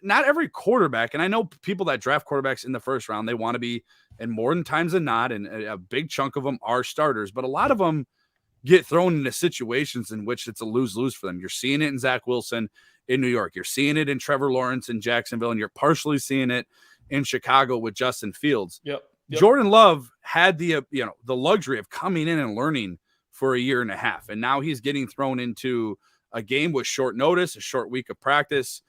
not every quarterback, and I know people that draft quarterbacks in the first round, they want to be, and more than times than not, and a big chunk of them are starters, but a lot of them get thrown into situations in which it's a lose-lose for them. You're seeing it in Zach Wilson in New York. You're seeing it in Trevor Lawrence in Jacksonville, and you're partially seeing it in Chicago with Justin Fields. Yep. Jordan Love had the luxury of coming in and learning for a year and a half, and now he's getting thrown into a game with short notice, a short week of practice,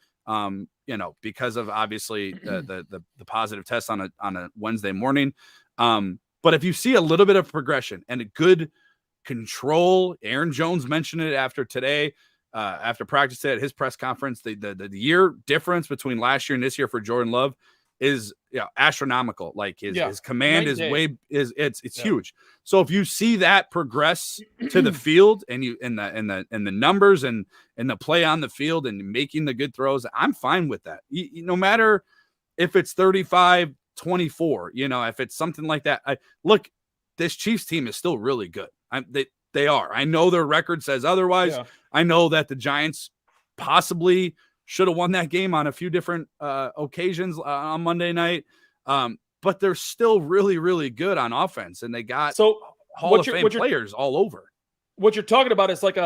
because of obviously the positive test on a Wednesday morning. But if you see a little bit of progression and a good control, Aaron Jones mentioned it after today, after practice at his press conference, the year difference between last year and this year for Jordan Love is astronomical. Like his command is it's huge. So if you see that progress to the field and you in the numbers and the play on the field and making the good throws, I'm fine with that. No matter if it's 35-24, if it's something like that. Look, this Chiefs team is still really good. They are. I know their record says otherwise. Yeah. I know that the Giants possibly should have won that game on a few different occasions on Monday night. But they're still really, really good on offense, and they got Hall of Fame players all over. What you're talking about is like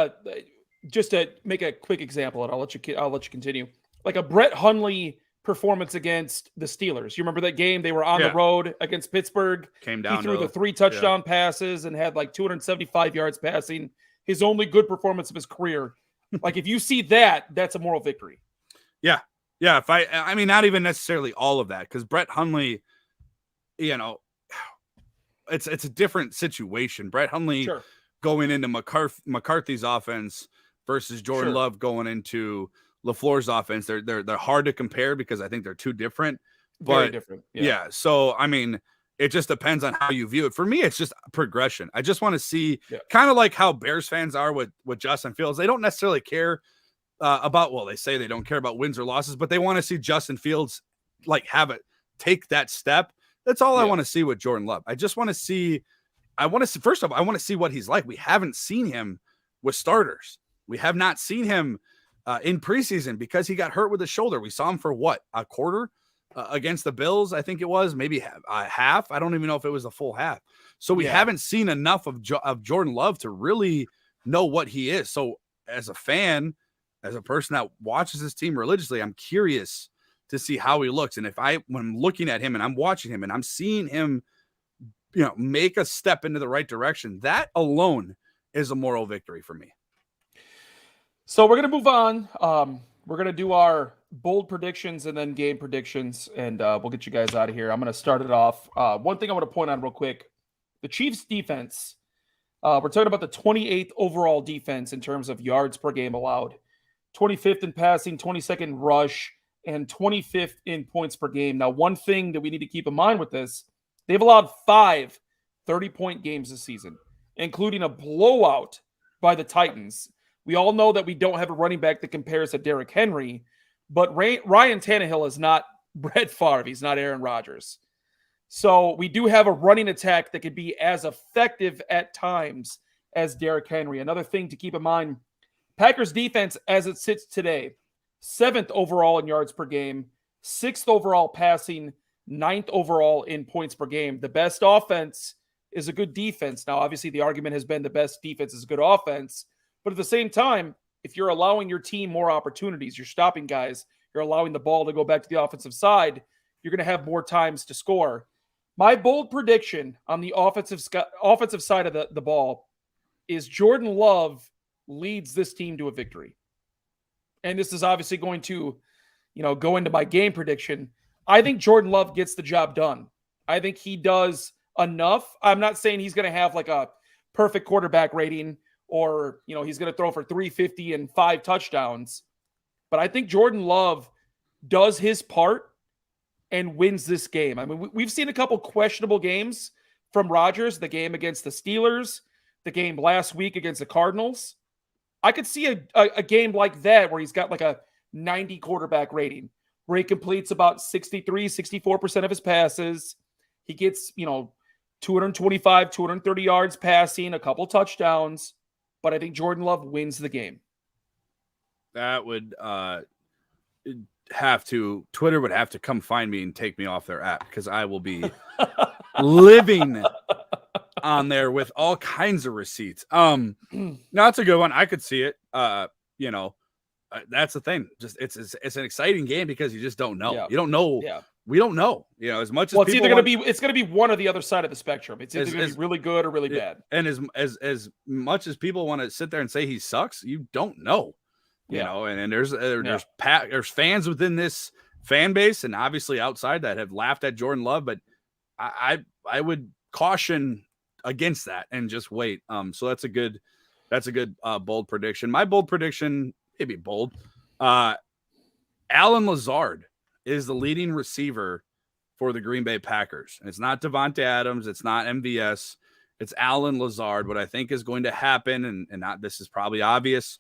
just to make a quick example, and I'll let you continue. Like a Brett Hundley performance against the Steelers. You remember that game? They were on the road against Pittsburgh. Came down. He threw the 3 touchdown passes and had like 275 yards passing. His only good performance of his career. Like if you see that, that's a moral victory. Yeah. Yeah. If I mean, not even necessarily all of that, because Brett Hundley, it's a different situation. Brett Hundley going into McCarthy's offense versus Jordan Love going into LaFleur's offense. They're hard to compare because I think they're too different. Very different. Yeah. So, I mean, it just depends on how you view it. For me, it's just progression. I just want to see kind of like how Bears fans are with Justin Fields. They don't necessarily care about, well, they say they don't care about wins or losses, but they want to see Justin Fields like have it take that step. That's all I want to see with Jordan Love. I just want to see, first off, I want to see what he's like. We haven't seen him with starters. We have not seen him in preseason because he got hurt with his shoulder. We saw him for what, a quarter against the Bills, I think it was, maybe half. I don't even know if it was a full half. So we haven't seen enough of Jordan Love to really know what he is. So as a fan, as a person that watches this team religiously, I'm curious to see how he looks. And when I'm looking at him and I'm watching him and I'm seeing him, make a step into the right direction, that alone is a moral victory for me. So we're going to move on. We're going to do our bold predictions and then game predictions, and we'll get you guys out of here. I'm going to start it off. One thing I want to point out real quick, the Chiefs defense, we're talking about the 28th overall defense in terms of yards per game allowed, 25th in passing, 22nd in rush, and 25th in points per game. Now, one thing that we need to keep in mind with this, they've allowed 5 30-point games this season, including a blowout by the Titans. We all know that we don't have a running back that compares to Derrick Henry, but Ryan Tannehill is not Brett Favre. He's not Aaron Rodgers. So we do have a running attack that could be as effective at times as Derrick Henry. Another thing to keep in mind, Packers defense as it sits today, 7th overall in yards per game, 6th overall passing, 9th overall in points per game. The best offense is a good defense. Now, obviously, the argument has been the best defense is a good offense. But at the same time, if you're allowing your team more opportunities, you're stopping guys, you're allowing the ball to go back to the offensive side, you're going to have more times to score. My bold prediction on the offensive side of the ball is Jordan Love leads this team to a victory. And this is obviously going to, go into my game prediction. I think Jordan Love gets the job done. I think he does enough. I'm not saying he's going to have like a perfect quarterback rating or, he's going to throw for 350 and 5 touchdowns. But I think Jordan Love does his part and wins this game. I mean, we've seen a couple questionable games from Rodgers, the game against the Steelers, the game last week against the Cardinals. I could see a game like that where he's got like a 90 quarterback rating, where he completes about 63, 64% of his passes. He gets, 225, 230 yards passing, a couple touchdowns. But I think Jordan Love wins the game. That would Twitter would have to come find me and take me off their app because I will be living on there with all kinds of receipts. No, that's a good one. I could see it. That's the thing. Just it's an exciting game because you just don't know. You don't know. Yeah. We don't know. As much as it's either going to be one or the other side of the spectrum. It's either going to be really good or really bad. And as much as people want to sit there and say he sucks, you don't know. You know, and there's fans within this fan base and obviously outside that have laughed at Jordan Love, but I would caution against that and just wait. So that's a good bold prediction. My bold prediction, maybe bold. Allen Lazard is the leading receiver for the Green Bay Packers. And it's not Devontae Adams, it's not MVS, it's Allen Lazard. What I think is going to happen, and not this is probably obvious.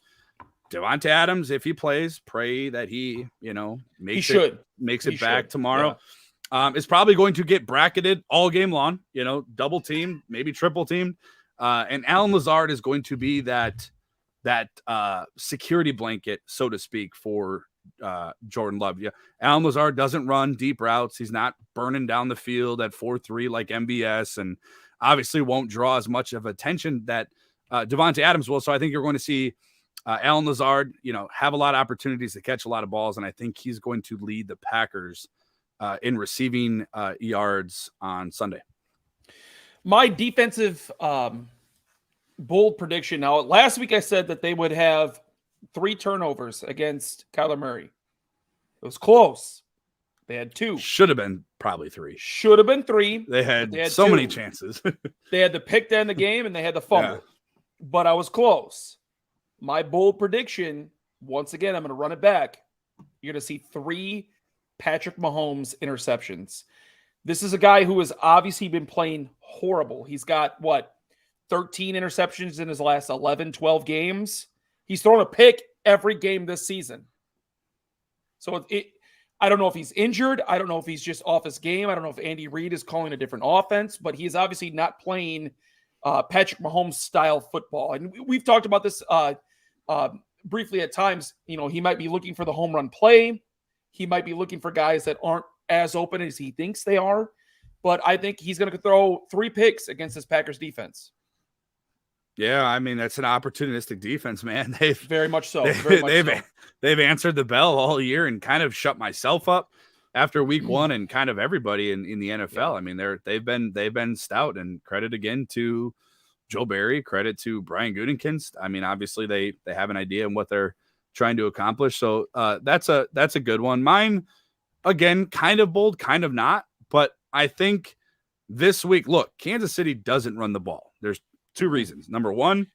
Devontae Adams, if he plays, pray that he, makes it back tomorrow. Yeah. Is probably going to get bracketed all game long, double team, maybe triple team. And Allen Lazard is going to be that security blanket, so to speak, for Jordan Love. Yeah. Allen Lazard doesn't run deep routes. He's not burning down the field at 4-3 like MVS, and obviously won't draw as much of attention that Devontae Adams will. So I think you're going to see Allen Lazard, have a lot of opportunities to catch a lot of balls, and I think he's going to lead the Packers in receiving yards on Sunday. My defensive bold prediction. Now, last week I said that they would have 3 turnovers against Kyler Murray. It was close. They had 2. Should have been probably 3. Should have been 3. They had so 2. many chances. They had the pick to end the game, and they had the fumble. but I was close. My bold prediction, once again, I'm going to run it back. You're going to see 3 Patrick Mahomes interceptions. This is a guy who has obviously been playing horrible. He's got, 13 interceptions in his last 11, 12 games. He's thrown a pick every game this season. So I don't know if he's injured. I don't know if he's just off his game. I don't know if Andy Reid is calling a different offense, but he is obviously not playing Patrick Mahomes style football. And we've talked about this briefly at times. He might be looking for the home run play. He might be looking for guys that aren't as open as he thinks they are. But I think he's going to throw 3 picks against this Packers defense. Yeah, I mean, that's an opportunistic defense, man. They've very much so. They've answered the bell all year and kind of shut myself up after week 1 and kind of everybody in the NFL. Yeah. I mean, they've been stout, and credit again to Joe Barry, credit to Brian Gutekunst. I mean, obviously they have an idea of what they're trying to accomplish. So that's a good one. Mine, again, kind of bold, kind of not, but I think this week, look, Kansas City doesn't run the ball. There's 2 reasons. Number 1,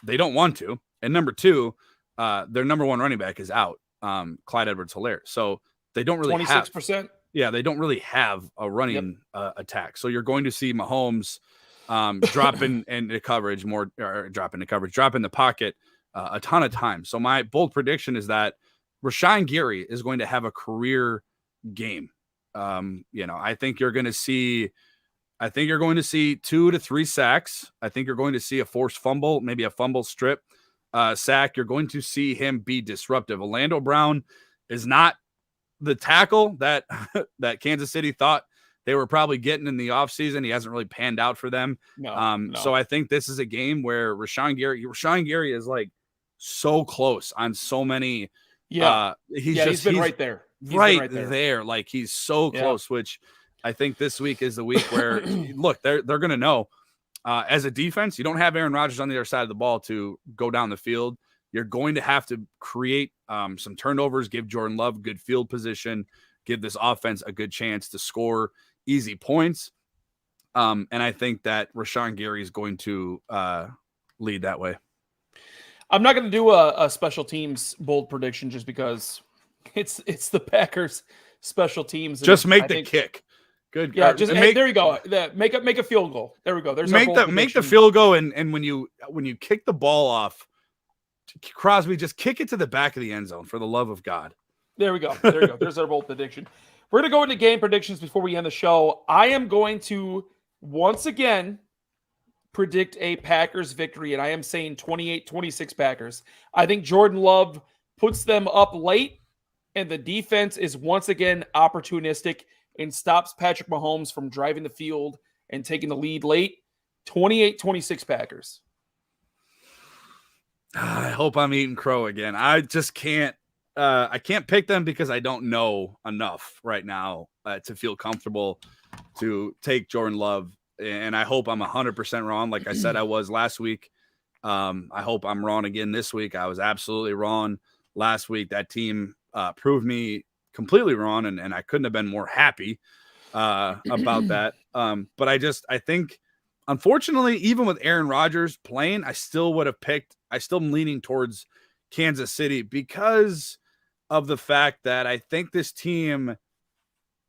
they don't want to. And number 2, their number 1 running back is out, Clyde Edwards-Helaire. So they don't really 26%. Yeah, they don't really have a running attack. So you're going to see Mahomes drop in the coverage drop in the pocket a ton of times. So my bold prediction is that Rashawn Gary is going to have a career game. I think you're going to see 2 to 3 sacks. I think you're going to see a forced fumble, maybe a fumble strip sack. You're going to see him be disruptive. Orlando Brown is not the tackle that Kansas City thought they were probably getting in the offseason. He hasn't really panned out for them. No. So I think this is a game where Rashawn Gary is like so close on so many. Yeah. He's been right there. Right there. Like he's so close, which I think this week is the week where, look, they're going to know as a defense, you don't have Aaron Rodgers on the other side of the ball to go down the field. You're going to have to create some turnovers, give Jordan Love good field position, give this offense a good chance to score easy points. And I think that Rashawn Gary is going to lead that way. I'm not going to do a special teams bold prediction just because it's the Packers special teams. Just make the kick. Good. Yeah, there you go. Make a field goal. There we go. There's make the field goal, and when you kick the ball off, Crosby, just kick it to the back of the end zone for the love of God. There we go. There's our bold prediction. We're going to go into game predictions before we end the show. I am going to once again predict a Packers victory, and I am saying 28-26 Packers. I think Jordan Love puts them up late, and the defense is once again opportunistic and stops Patrick Mahomes from driving the field and taking the lead late. 28-26 Packers. I hope I'm eating crow again. I just can't. I can't pick them because I don't know enough right now to feel comfortable to take Jordan Love. And I hope I'm 100% wrong. Like I said, I was last week. I hope I'm wrong again this week. I was absolutely wrong last week. That team proved me completely wrong, and I couldn't have been more happy about that. But I think, unfortunately, even with Aaron Rodgers playing, I still am leaning towards Kansas City because of the fact that I think this team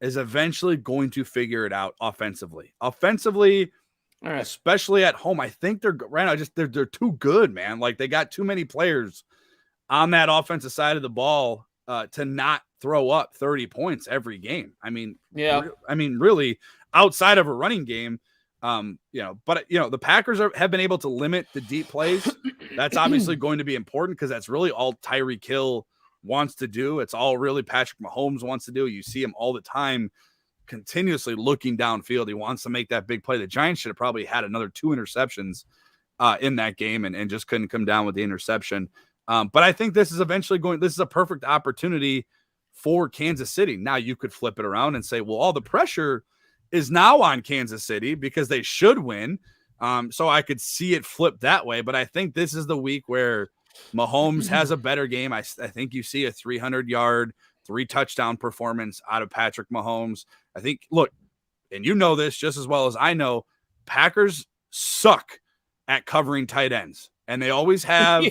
is eventually going to figure it out offensively. Right. Especially at home. I think they're right now they're too good, man. Like they got too many players on that offensive side of the ball to not throw up 30 points every game. I mean, really outside of a running game, but the Packers have been able to limit the deep plays. That's obviously going to be important because that's really all Tyreek Hill wants to do. It's all really Patrick Mahomes wants to do. You see him all the time continuously looking downfield. He wants to make that big play. The Giants should have probably had another 2 interceptions in that game and just couldn't come down with the interception. But I think this is a perfect opportunity for Kansas City. Now you could flip it around and say, well, all the pressure is now on Kansas City because they should win. So I could see it flip that way. But I think this is the week where Mahomes has a better game. I think you see a 300-yard, 3-touchdown performance out of Patrick Mahomes. I think, look, and you know this just as well as I know, Packers suck at covering tight ends, and they always have.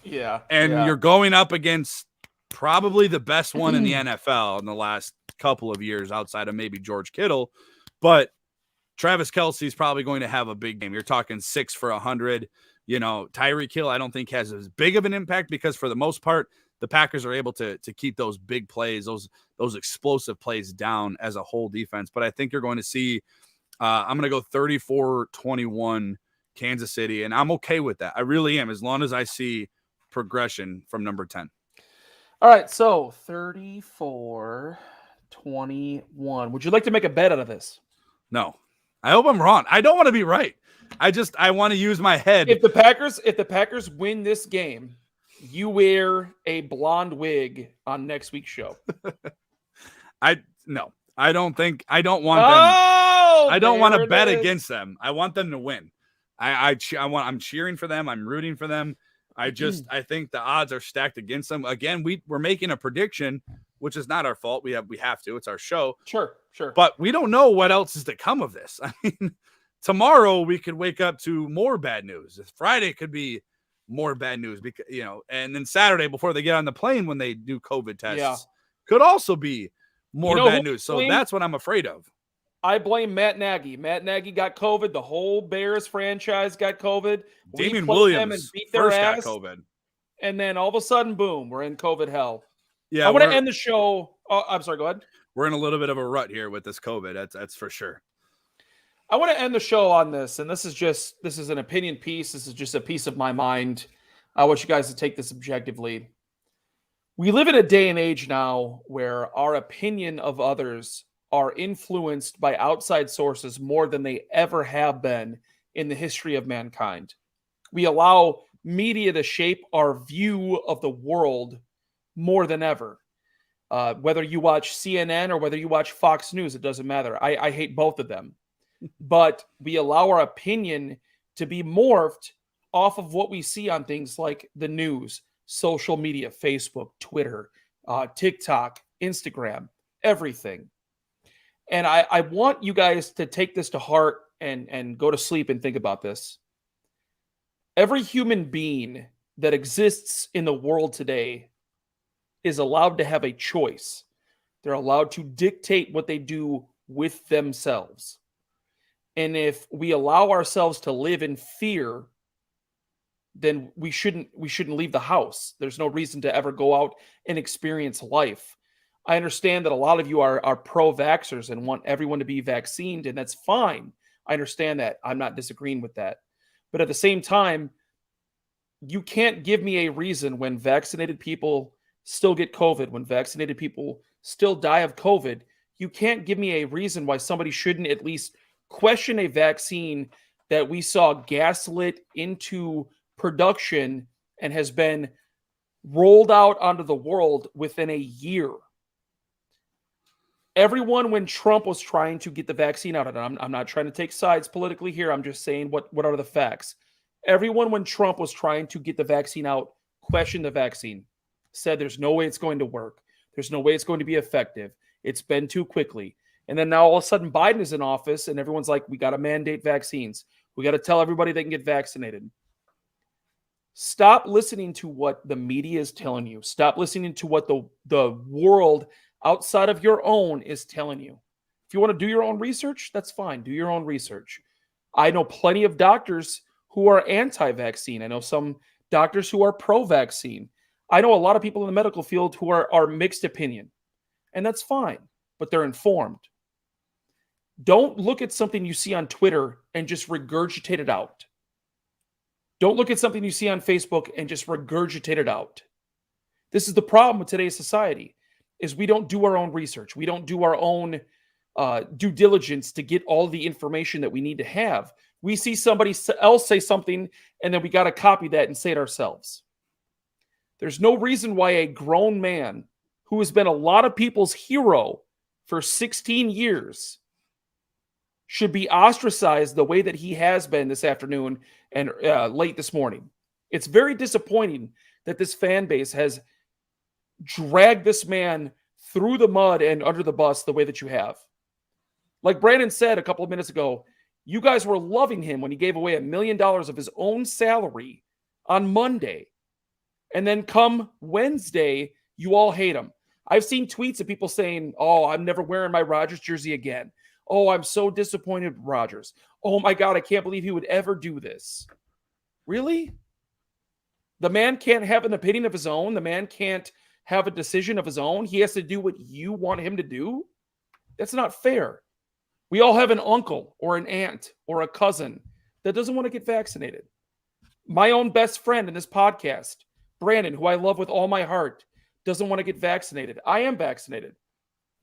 Yeah. And you're going up against probably the best one in the NFL in the last couple of years, outside of maybe George Kittle. But Travis Kelce's probably going to have a big game. You're talking 6 for 100. Tyreek Hill, I don't think has as big of an impact because for the most part, the Packers are able to keep those big plays, those explosive plays down as a whole defense. But I think you're going to see, I'm going to go 34-21 Kansas City, and I'm okay with that. I really am, as long as I see progression from number 10. All right, so 34-21. Would you like to make a bet out of this? No. I hope I'm wrong. I don't want to be right. I want to use my head. If the Packers win this game, you wear a blonde wig on next week's show. I don't want them. I don't want to bet against them. I want them to win. I'm cheering for them. I'm rooting for them. I think the odds are stacked against them. Again, we're making a prediction, which is not our fault. We have to. It's our show. Sure. But we don't know what else is to come of this. I mean, tomorrow we could wake up to more bad news. Friday could be more bad news because and then Saturday before they get on the plane when they do COVID tests could also be more bad news. So that's what I'm afraid of. I blame Matt Nagy. Matt Nagy got COVID. The whole Bears franchise got COVID. Damian Williams and beat their got ass, COVID. And then all of a sudden, boom, we're in COVID hell. Yeah, I want to end the show. Oh, I'm sorry. Go ahead. We're in a little bit of a rut here with this COVID. That's for sure. I want to end the show on this, and this is an opinion piece. This is just a piece of my mind. I want you guys to take this objectively. We live in a day and age now where our opinion of others are influenced by outside sources more than they ever have been in the history of mankind. We allow media to shape our view of the world more than ever. Whether you watch CNN or whether you watch Fox News, it doesn't matter. I hate both of them. But we allow our opinion to be morphed off of what we see on things like the news, social media, Facebook, Twitter, TikTok, Instagram, everything. And I want you guys to take this to heart and go to sleep and think about this. Every human being that exists in the world today is allowed to have a choice. They're allowed to dictate what they do with themselves. And if we allow ourselves to live in fear, then we shouldn't leave the house. There's no reason to ever go out and experience life. I understand that a lot of you are pro-vaxxers and want everyone to be vaccinated, and that's fine. I understand that. I'm not disagreeing with that. But at the same time, you can't give me a reason when vaccinated people still get COVID, when vaccinated people still die of COVID. You can't give me a reason why somebody shouldn't at least question a vaccine that we saw gaslit into production and has been rolled out onto the world within a year. Everyone, when Trump was trying to get the vaccine out, and I'm not trying to take sides politically here, I'm just saying what are the facts. Everyone, when Trump was trying to get the vaccine out, questioned the vaccine, said there's no way it's going to work. There's no way it's going to be effective. It's been too quickly. And then now all of a sudden Biden is in office and everyone's like, we got to mandate vaccines. We got to tell everybody they can get vaccinated. Stop listening to what the media is telling you. Stop listening to what the world outside of your own is telling you. If you want to do your own research, that's fine. Do your own research. I know plenty of doctors who are anti-vaccine. I know some doctors who are pro-vaccine. I know a lot of people in the medical field who are mixed opinion. And that's fine, but they're informed. Don't look at something you see on Twitter and just regurgitate it out. Don't look at something you see on Facebook and just regurgitate it out. This is the problem with today's society, is we don't do our own research. We don't do our own due diligence to get all the information that we need to have. We see somebody else say something, and then we got to copy that and say it ourselves. There's no reason why a grown man who has been a lot of people's hero for 16 years should be ostracized the way that he has been this afternoon and late this morning. It's very disappointing that this fan base has dragged this man through the mud and under the bus the way that you have. Like Brandon said a couple of minutes ago, You guys were loving him when he gave away $1 million of his own salary on Monday. And then come Wednesday, you all hate him. I've seen tweets of people saying, oh, I'm never wearing my Rodgers jersey again. Oh, I'm so disappointed with Rodgers. Oh my God, I can't believe he would ever do this. Really? The man can't have an opinion of his own. The man can't have a decision of his own. He has to do what you want him to do. That's not fair. We all have an uncle or an aunt or a cousin that doesn't want to get vaccinated. My own best friend in this podcast, Brandon, who I love with all my heart, doesn't want to get vaccinated. I am vaccinated.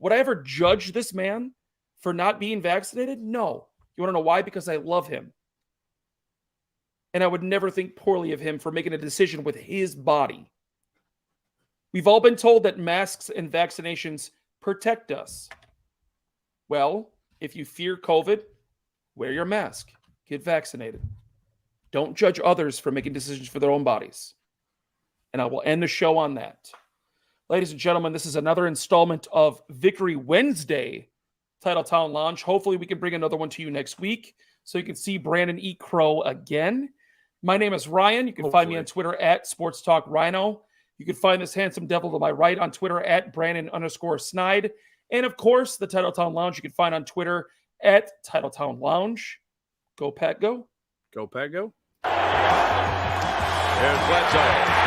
Would I ever judge this man for not being vaccinated? No. You want to know why? Because I love him. And I would never think poorly of him for making a decision with his body. We've all been told that masks and vaccinations protect us. Well, if you fear COVID, wear your mask. Get vaccinated. Don't judge others for making decisions for their own bodies. And I will end the show on that. Ladies and gentlemen, this is another installment of Victory Wednesday, Titletown Lounge. Hopefully we can bring another one to you next week so you can see Brandon eat crow again. My name is Ryan. You can find me on Twitter at Sports Talk Rhino. You can find this handsome devil to my right on Twitter at Brandon_Snide. And of course, the Titletown Lounge you can find on Twitter at Titletown Lounge. Go, Pat, go. Go, Pat, go. There's Bledsoe.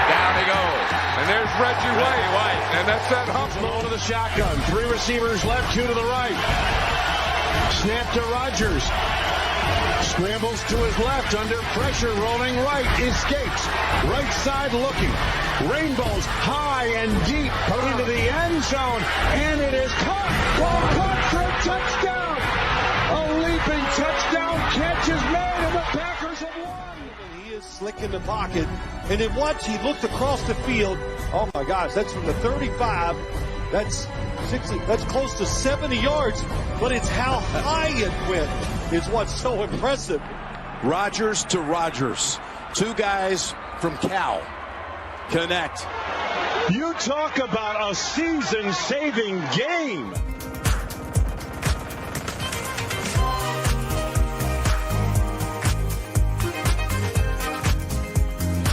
Down he goes. And there's Reggie White. And that's that hump. Low to the shotgun. 3 receivers left, 2 to the right. Snap to Rodgers. Scrambles to his left, under pressure, rolling right, escapes. Right side looking. Rainbows high and deep into the end zone. And it is caught. Caught for a touchdown. A leaping touchdown catch is made, and the Packers have won. He is slick in the pocket. And then once he looked across the field, oh my gosh, that's from the 35. That's 60, that's close to 70 yards, but it's how high it went is what's so impressive. Rodgers to Rodgers. 2 guys from Cal connect. You talk about a season-saving game.